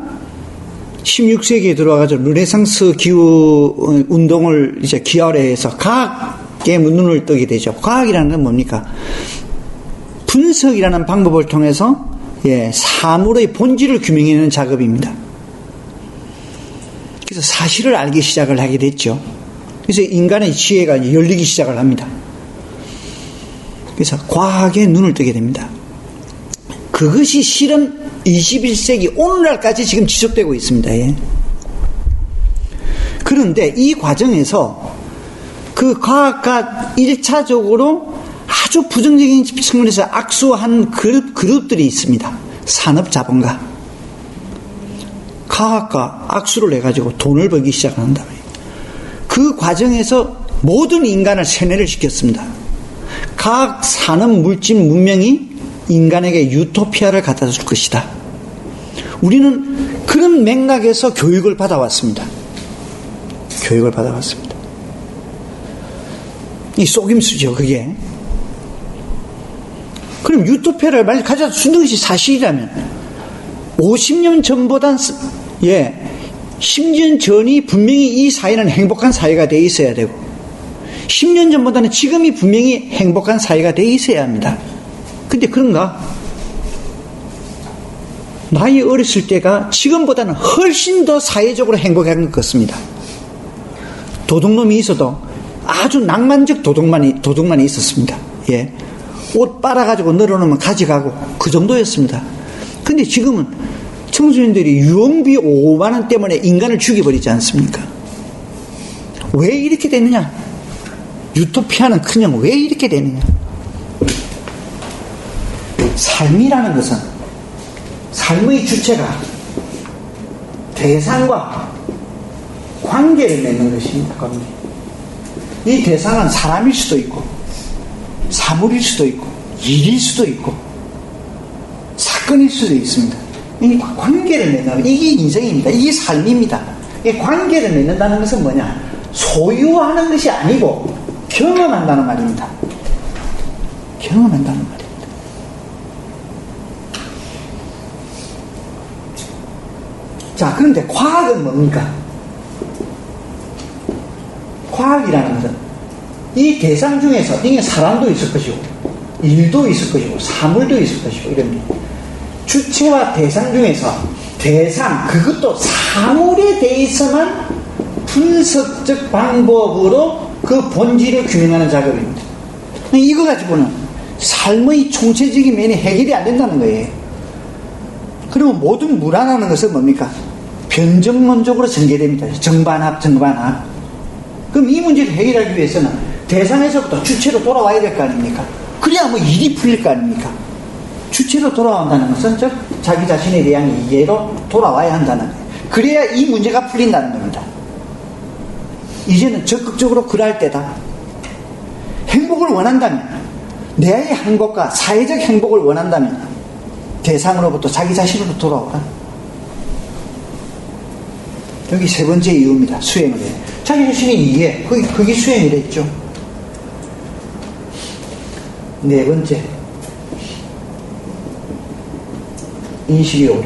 Speaker 1: 16세기에 들어와가지고 르네상스 기후 운동을 이제 기하해서 과학에 눈을 뜨게 되죠. 과학이라는 건 뭡니까? 분석이라는 방법을 통해서 사물의 본질을 규명해내는 작업입니다. 그래서 사실을 알기 시작을 하게 됐죠. 그래서 인간의 지혜가 열리기 시작을 합니다. 그래서 과학에 눈을 뜨게 됩니다. 그것이 실은 21세기 오늘날까지 지금 지속되고 있습니다. 예. 그런데 이 과정에서 그 과학과 1차적으로 아주 부정적인 측면에서 악수한 그룹들이 있습니다. 산업자본가. 과학과 악수를 해가지고 돈을 벌기 시작한다. 그 과정에서 모든 인간을 세뇌를 시켰습니다. 과학, 산업, 물질, 문명이 인간에게 유토피아를 갖다 줄 것이다. 우리는 그런 맥락에서 교육을 받아왔습니다. 교육을 받아왔습니다. 이 속임수죠, 그게. 그럼 유토피아를 많이 가져다 주는 것이 사실이라면 50년 전보단 10년 전이 분명히 이 사회는 행복한 사회가 돼 있어야 되고 10년 전보다는 지금이 분명히 행복한 사회가 돼 있어야 합니다. 근데 그런가? 나이 어렸을 때가 지금보다는 훨씬 더 사회적으로 행복한 것 같습니다. 도둑놈이 있어도 아주 낭만적 도둑만이 있었습니다. 예. 옷 빨아가지고 널어놓으면 가져가고 그 정도였습니다. 근데 지금은 청소년들이 유흥비 5만원 때문에 인간을 죽여버리지 않습니까? 왜 이렇게 되느냐? 유토피아는 그냥 왜 이렇게 되느냐? 삶이라는 것은 삶의 주체가 대상과 관계를 맺는 것입니다. 관계. 이 대상은 사람일 수도 있고 사물일 수도 있고 일일 수도 있고 사건일 수도 있습니다. 이 관계를 맺는 이게 인생입니다. 이게 삶입니다. 이 관계를 맺는다는 것은 뭐냐? 소유하는 것이 아니고 경험한다는 말입니다. 경험한다는 말입니다. 자, 그런데 과학은 뭡니까? 과학이라는 것은 이 대상 중에서 이게 사람도 있을 것이고 일도 있을 것이고 사물도 있을 것이고 이런 주체와 대상 중에서 대상 그것도 사물에 대해서만 분석적 방법으로 그 본질을 규명하는 작업입니다. 이거 가지고는 삶의 총체적인 면이 해결이 안 된다는 거예요. 그러면 모든 무라라는 것은 뭡니까? 변정론적으로 전개됩니다. 정반합. 그럼 이 문제를 해결하기 위해서는 대상에서부터 주체로 돌아와야 될 거 아닙니까? 그래야 뭐 일이 풀릴 거 아닙니까? 주체로 돌아온다는 것은 즉 자기 자신에 대한 이해로 돌아와야 한다는 거예요. 그래야 이 문제가 풀린다는 겁니다. 이제는 적극적으로 그럴 때다. 행복을 원한다면, 내의 행복과 사회적 행복을 원한다면 대상으로부터 자기 자신으로 돌아오라. 여기 세 번째 이유입니다. 수행을 해. 자기 자신의 이해, 그게 수행이랬죠. 네 번째, 인식의 오류.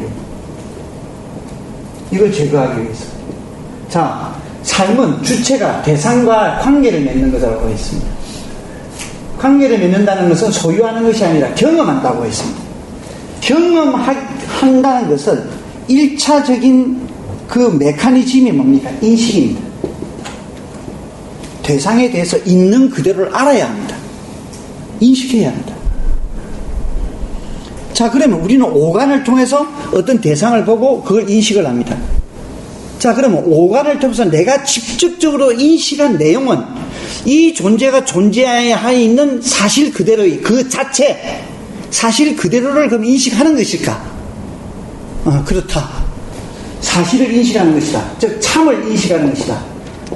Speaker 1: 이걸 제거하기 위해서. 자, 삶은 주체가 대상과 관계를 맺는 것이라고 했습니다. 관계를 맺는다는 것은 소유하는 것이 아니라 경험한다고 했습니다. 경험한다는 것은 1차적인 그 메커니즘이 뭡니까? 인식입니다. 대상에 대해서 있는 그대로를 알아야 합니다. 인식해야 합니다. 자, 그러면 우리는 오감을 통해서 어떤 대상을 보고 그걸 인식을 합니다. 자, 그러면 오감을 통해서 내가 직접적으로 인식한 내용은 이 존재가 존재하여 있는 사실 그대로의 그 자체, 사실 그대로를 그럼 인식하는 것일까? 그렇다. 사실을 인식하는 것이다. 즉 참을 인식하는 것이다.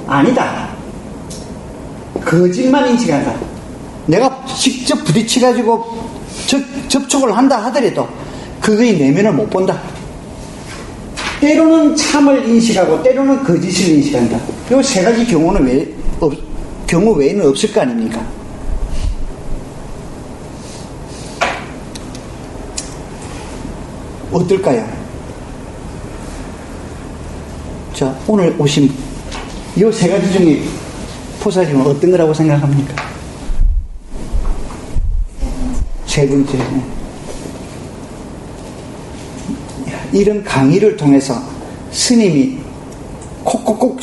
Speaker 1: 아니다. 거짓말 인식한다. 내가 직접 부딪혀가지고 접촉을 한다 하더라도 그거의 내면을 못 본다. 때로는 참을 인식하고 때로는 거짓을 인식한다. 이 세 가지 경우는 경우 외에는 없을 거 아닙니까? 어떨까요? 자, 오늘 오신 이 세 가지 중에 포사님은 어떤 거라고 생각합니까? 세 번째, 이런 강의를 통해서 스님이 콕콕콕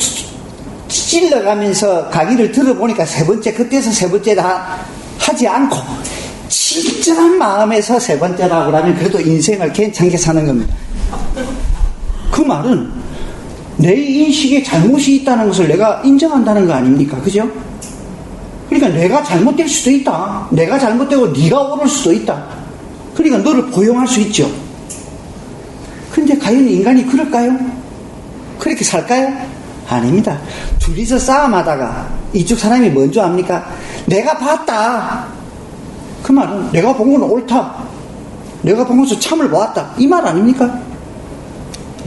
Speaker 1: 찔러가면서 강의를 들어보니까 세 번째, 그때서 세 번째다 하지 않고 진정한 마음에서 세 번째라고 하면 그래도 인생을 괜찮게 사는 겁니다. 그 말은 내 인식에 잘못이 있다는 것을 내가 인정한다는 거 아닙니까? 그죠? 그러니까 내가 잘못될 수도 있다. 내가 잘못되고 네가 옳을 수도 있다. 그러니까 너를 포용할 수 있죠. 근데 과연 인간이 그럴까요? 그렇게 살까요? 아닙니다. 둘이서 싸움하다가 이쪽 사람이 먼저 합니까? 내가 봤다. 그 말은 내가 본 건 옳다. 내가 본 것을 참을 보았다. 이 말 아닙니까?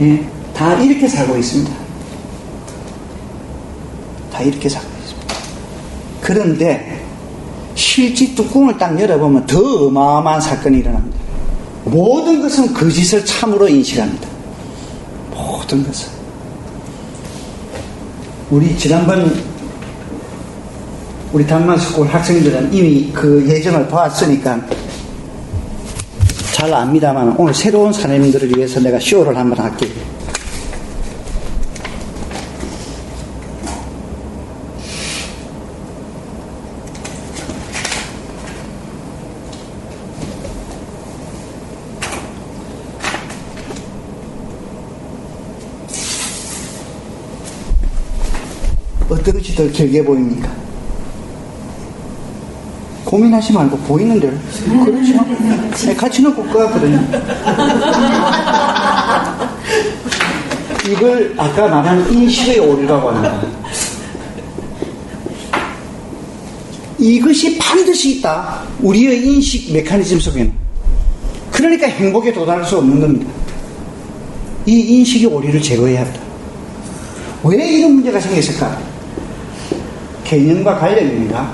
Speaker 1: 예, 다 이렇게 살고 있습니다. 다 이렇게 살고 있습니다. 그런데 실제 뚜껑을 딱 열어보면 더 어마어마한 사건이 일어납니다. 모든 것은 거짓을 참으로 인식합니다. 모든 것은. 우리 지난번 우리 단만스쿨 학생들은 이미 그 예정을 봐왔으니까 잘 압니다만 오늘 새로운 사람들을 위해서 내가 쇼를 한번 할게요. 어떤 것이 더 길게 보입니까? 고민하지 말고 보이는 대로. 그렇죠? 네, 같이 놓고 꺼거든요. 이걸 아까 말한 인식의 오류라고 합니다. 이것이 반드시 있다. 우리의 인식 메커니즘 속에는. 그러니까 행복에 도달할 수 없는 겁니다. 이 인식의 오류를 제거해야 합니다. 왜 이런 문제가 생겼을까? 개념과 관련입니다.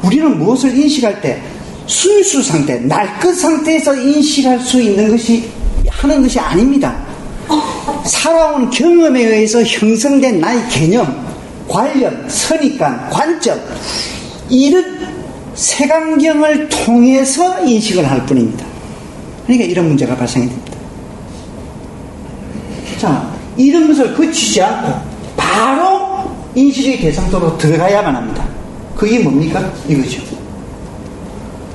Speaker 1: 우리는 무엇을 인식할 때 순수 상태, 날 것 상태에서 인식할 수 있는 것이 하는 것이 아닙니다. 살아온 경험에 의해서 형성된 나의 개념, 관련, 선입관, 관점 이런 색안경을 통해서 인식을 할 뿐입니다. 그러니까 이런 문제가 발생이 됩니다. 자, 이런 것을 거치지 않고 바로 인식의 대상도로 들어가야만 합니다. 그게 뭡니까? 이거죠.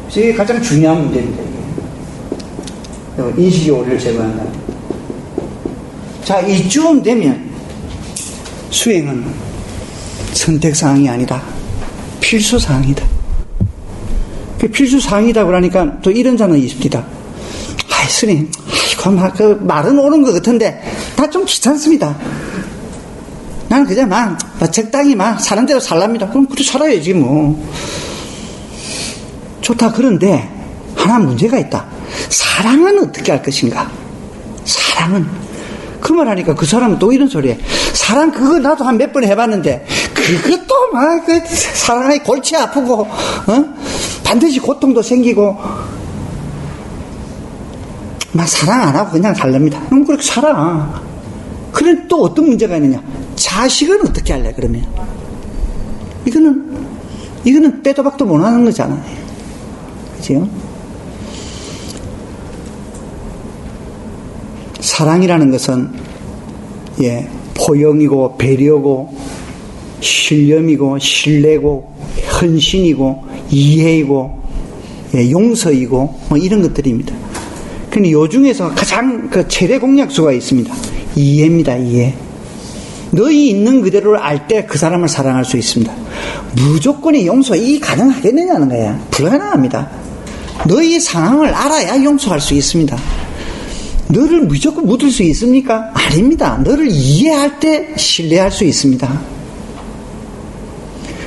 Speaker 1: 이게 가장 중요한 문제입니다. 이게. 인식의 오류를 제거한다. 자, 이쯤 되면 수행은 선택사항이 아니다. 필수사항이다. 그 필수사항이다 그러니까 또 이런 자는 있습니다. 아이, 스님, 그 말은 옳은 것 같은데 다 좀 귀찮습니다. 나는 그냥 적당히 사는 대로 살랍니다. 그럼 그렇게 살아야지 뭐. 좋다. 그런데 하나 문제가 있다. 사랑은 어떻게 할 것인가? 사랑은 그 말하니까 그 사람은 또 이런 소리해. 사랑 그거 나도 한 몇 번 해봤는데 그것도 사랑하기 골치 아프고 반드시 고통도 생기고 사랑 안 하고 그냥 살랍니다. 그럼 그렇게 살아. 그런데 또 어떤 문제가 있느냐? 자식은 어떻게 할래 그러면? 이거는 빼도 박도 못하는 거잖아요. 그죠? 사랑이라는 것은 포용이고 배려고 신념이고 신뢰고 헌신이고 이해이고 용서이고 이런 것들입니다. 근데 요 중에서 가장 최대 공약수가 있습니다. 이해입니다. 이해. 너희 있는 그대로를 알 때 그 사람을 사랑할 수 있습니다. 무조건의 용서 이 가능하겠느냐는 거야. 불가능합니다. 너희 상황을 알아야 용서할 수 있습니다. 너를 무조건 묻을 수 있습니까? 아닙니다. 너를 이해할 때 신뢰할 수 있습니다.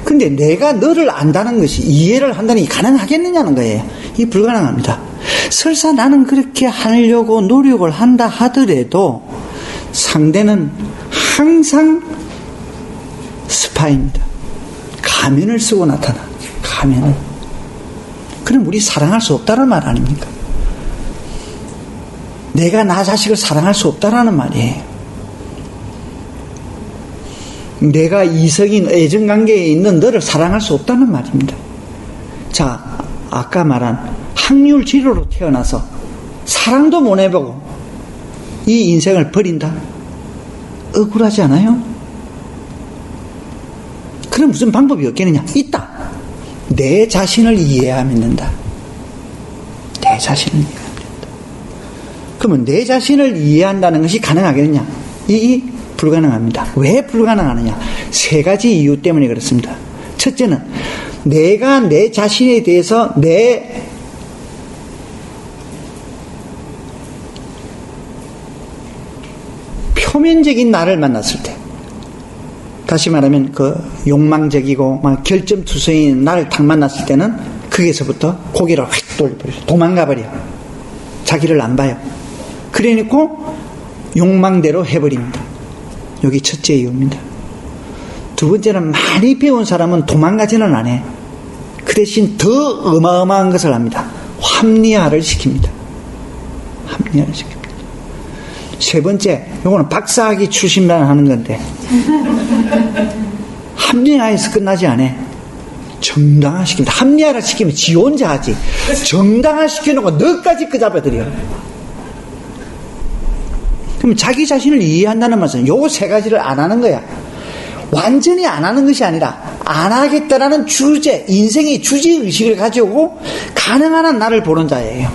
Speaker 1: 근데 내가 너를 안다는 것이 이해를 한다는 게 가능하겠느냐는 거예요. 이 불가능합니다. 설사 나는 그렇게 하려고 노력을 한다 하더라도 상대는 항상 스파입니다. 가면을 쓰고 나타나. 가면을. 그럼 우리 사랑할 수 없다는 말 아닙니까? 내가 나 자식을 사랑할 수 없다라는 말이에요. 내가 이성인 애정관계에 있는 너를 사랑할 수 없다는 말입니다. 자, 아까 말한 확률지로로 태어나서 사랑도 못 해보고 이 인생을 버린다? 억울하지 않아요? 그럼 무슨 방법이 없겠느냐? 있다. 내 자신을 이해하면 된다. 내 자신을 이해하면 된다. 그러면 내 자신을 이해한다는 것이 가능하겠느냐? 이 불가능합니다. 왜 불가능하느냐? 세 가지 이유 때문에 그렇습니다. 첫째는 내가 내 자신에 대해서 내 표면적인 나를 만났을 때, 다시 말하면 그 욕망적이고 결점투성인 나를 딱 만났을 때는 거기서부터 고개를 확 돌려버려, 도망가버려. 자기를 안 봐요. 그래놓고 욕망대로 해버립니다. 여기 첫째 이유입니다. 두 번째는 많이 배운 사람은 도망가지는 않아. 그 대신 더 어마어마한 것을 합니다. 합리화를 시킵니다. 합리화를 시킵니다. 세 번째, 요거는 박사학위 출신만 하는 건데 합리화해서 끝나지 않아. 정당화시킵니다. 합리화를 시키면 지 혼자 하지. 정당화시켜놓고 너까지 끄잡아들여. 그럼 자기 자신을 이해한다는 말은 요 세 가지를 안 하는 거야. 완전히 안 하는 것이 아니라 안 하겠다라는 주제, 인생의 주제의식을 가지고 가능한 한 나를 보는 자예요.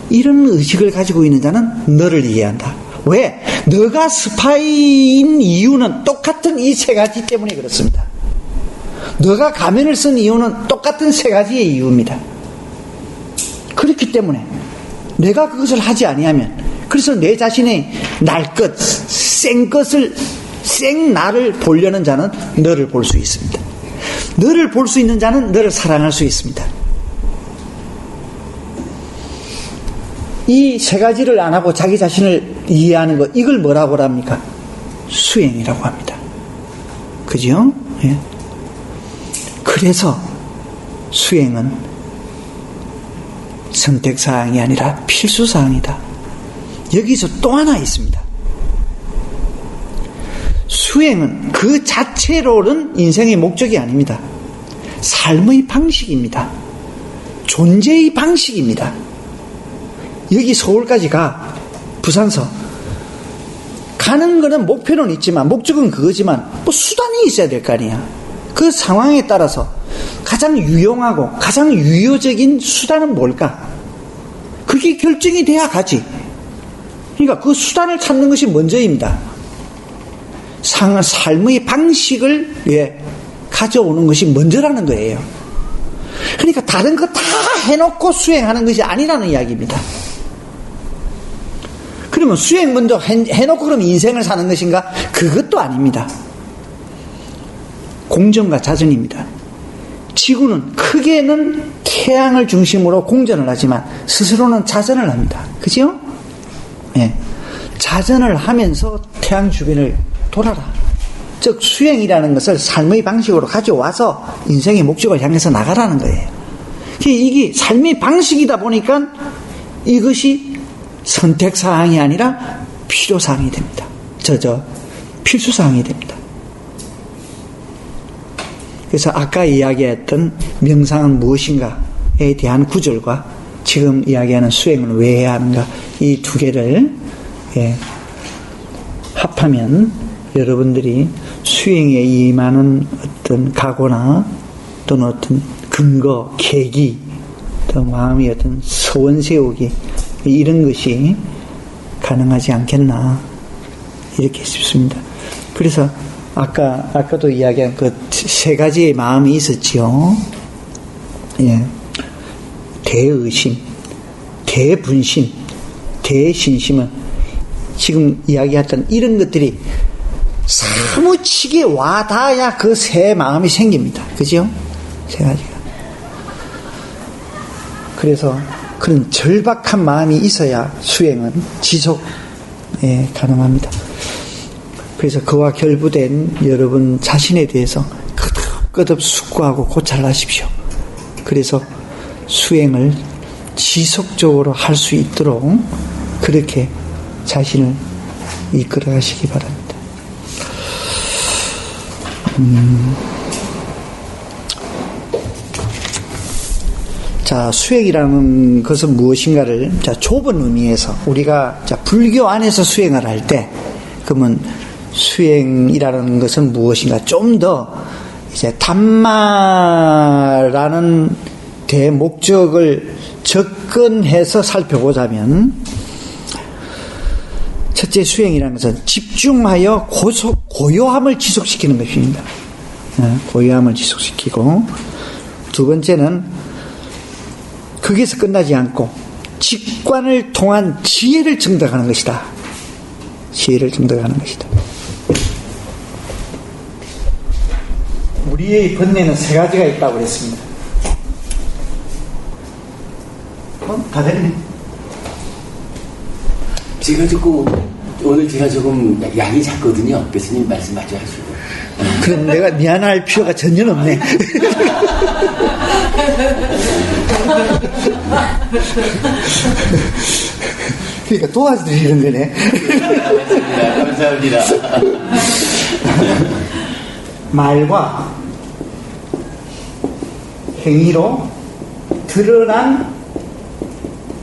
Speaker 1: 이런 의식을 가지고 있는 자는 너를 이해한다. 왜? 너가 스파이인 이유는 똑같은 이 세 가지 때문에 그렇습니다. 너가 가면을 쓴 이유는 똑같은 세 가지의 이유입니다. 그렇기 때문에 내가 그것을 하지 아니하면, 그래서 내 자신의 날 것, 생 것을, 생 나를 보려는 자는 너를 볼 수 있습니다. 너를 볼 수 있는 자는 너를 사랑할 수 있습니다. 이 세 가지를 안 하고 자기 자신을 이해하는 것, 이걸 뭐라고 합니까? 수행이라고 합니다. 그죠? 예. 그래서 수행은 선택사항이 아니라 필수사항이다. 여기서 또 하나 있습니다. 수행은 그 자체로는 인생의 목적이 아닙니다. 삶의 방식입니다. 존재의 방식입니다. 여기 서울까지 가, 부산서 가는 거는 목표는 있지만, 목적은 그거지만 수단이 있어야 될 거 아니야. 그 상황에 따라서 가장 유용하고 가장 유효적인 수단은 뭘까? 그게 결정이 돼야 가지. 그러니까 그 수단을 찾는 것이 먼저입니다. 삶의 방식을 가져오는 것이 먼저라는 거예요. 그러니까 다른 거 다 해놓고 수행하는 것이 아니라는 이야기입니다. 그러면 수행 먼저 해놓고 그럼 인생을 사는 것인가? 그것도 아닙니다. 공전과 자전입니다. 지구는 크게는 태양을 중심으로 공전을 하지만 스스로는 자전을 합니다. 그죠? 예. 자전을 하면서 태양 주변을 돌아라. 즉 수행이라는 것을 삶의 방식으로 가져와서 인생의 목적을 향해서 나가라는 거예요. 이게 삶의 방식이다 보니까 이것이 선택사항이 아니라 필요사항이 됩니다. 필수사항이 됩니다. 그래서 아까 이야기했던 명상은 무엇인가에 대한 구절과 지금 이야기하는 수행은 왜 해야 하는가, 이 두 개를 합하면 여러분들이 수행에 임하는 어떤 각오나 또는 어떤 근거, 계기, 또 마음의 어떤 소원 세우기, 이런 것이 가능하지 않겠나 이렇게 싶습니다. 그래서 아까도 이야기한 그 세 가지의 마음이 있었지요. 예. 대의심, 대분심, 대신심은 지금 이야기했던 이런 것들이 사무치게 와닿아야 그 세 마음이 생깁니다. 그죠? 세 가지가. 그래서 그런 절박한 마음이 있어야 수행은 지속 가능합니다. 그래서 그와 결부된 여러분 자신에 대해서 끄덕끄덕 숙고하고 고찰하십시오. 그래서 수행을 지속적으로 할 수 있도록 그렇게 자신을 이끌어 가시기 바랍니다. 자, 수행이라는 것은 무엇인가를 좁은 의미에서 우리가 불교 안에서 수행을 할 때, 그러면 수행이라는 것은 무엇인가 좀 더 이제 담마라는 대목적을 접근해서 살펴보자면, 첫째 수행이라는 것은 집중하여 고요함을 지속시키는 것입니다. 고요함을 지속시키고, 두 번째는 거기서 끝나지 않고 직관을 통한 지혜를 증득하는 것이다. 지혜를 증득하는 것이다. 우리의 번뇌는 세 가지가 있다고 그랬습니다. 다 됐네.
Speaker 2: 오늘 제가 조금 양이 작거든요. 교수님 말씀 마저 하시고.
Speaker 1: 그럼 내가 미안할 필요가 전혀 없네. 그러니까 도와드리는 거네.
Speaker 2: 감사합니다.
Speaker 1: 말과 행위로 드러난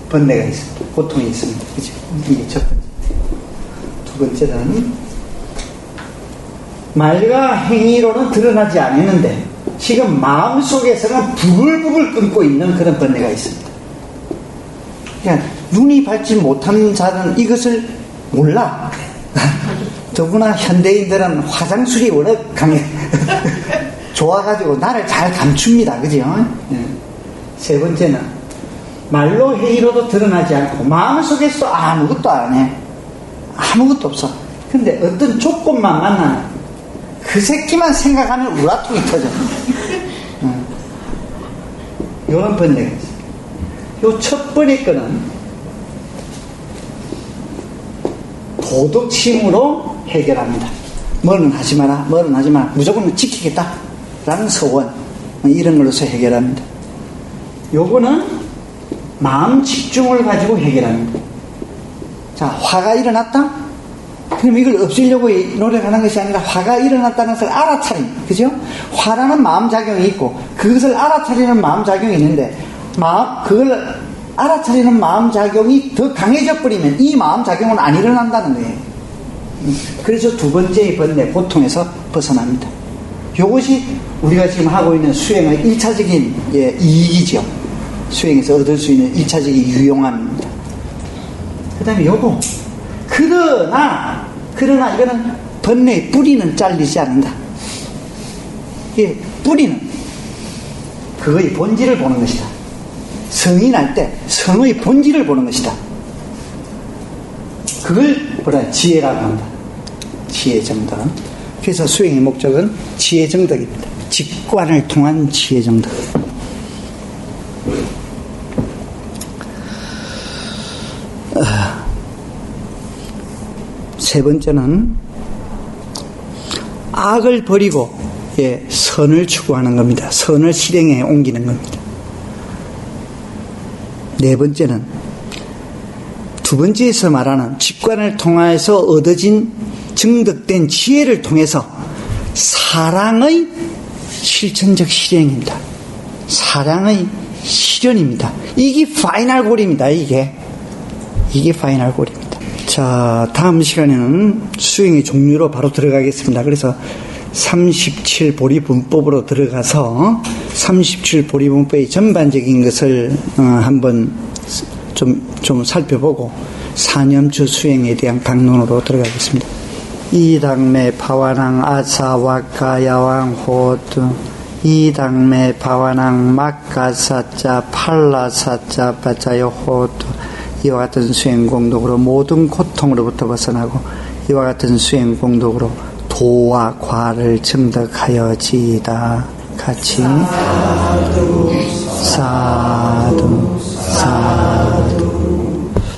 Speaker 1: 번뇌가 있습니다. 고통이 있습니다. 그죠? 이게 첫 번째. 두 번째는 말과 행위로는 드러나지 않았는데 지금 마음속에서는 부글부글 끓고 있는 그런 번뇌가 있습니다. 그러니까 눈이 밝지 못한 자는 이것을 몰라. 더구나 현대인들은 화장술이 워낙 강해. 좋아가지고 나를 잘 감춥니다. 그죠? 세 번째는 말로 행위로도 드러나지 않고 마음속에서도 아무것도 안 해. 아무것도 없어. 근데 어떤 조건만 만나면 그 새끼만 생각하면 우라통이 터져. 이런 번뇌가 있어요. 요 첫 번째 거는 도덕심으로 해결합니다. 뭐는 하지 마라, 뭐는 하지 마라, 무조건 지키겠다 라는 소원, 이런 걸로서 해결합니다. 요거는 마음 집중을 가지고 해결합니다. 자, 화가 일어났다? 그럼 이걸 없애려고 노력하는 것이 아니라 화가 일어났다는 것을 알아차림. 그죠? 화라는 마음작용이 있고 그것을 알아차리는 마음작용이 있는데 그걸 알아차리는 마음작용이 더 강해져 버리면 이 마음작용은 안 일어난다는 거예요. 그래서 두 번째의 번뇌, 고통에서 벗어납니다. 이것이 우리가 지금 하고 있는 수행의 1차적인 이익이죠. 수행에서 얻을 수 있는 1차적인 유용함입니다. 그 다음에 요거 그러나 이거는 번뇌의 뿌리는 잘리지 않는다. 예, 뿌리는 그의 본질을 보는 것이다. 성이 날 때 성의 본질을 보는 것이다. 그걸 뭐라 지혜라고 한다. 지혜정덕. 그래서 수행의 목적은 지혜정덕입니다. 직관을 통한 지혜정덕. 세 번째는 악을 버리고 선을 추구하는 겁니다. 선을 실행에 옮기는 겁니다. 네 번째는 두 번째에서 말하는 직관을 통해서 얻어진 증득된 지혜를 통해서 사랑의 실천적 실행입니다. 사랑의 실현입니다. 이게 파이널 골입니다. 이게 파이널 골입니다. 자, 다음 시간에는 수행의 종류로 바로 들어가겠습니다. 그래서 37보리분법으로 들어가서 37보리분법의 전반적인 것을 한번 좀 살펴보고 사념추 수행에 대한 강론으로 들어가겠습니다. 이당매 파와낭 아사와카 야왕 호두 이당매 파와낭 막가사자 팔라사자 바자요 호두 이와 같은 수행 공덕으로 모든 고통으로부터 벗어나고 이와 같은 수행 공덕으로 도와 과를 증득하여지이다. 같이 사두 사두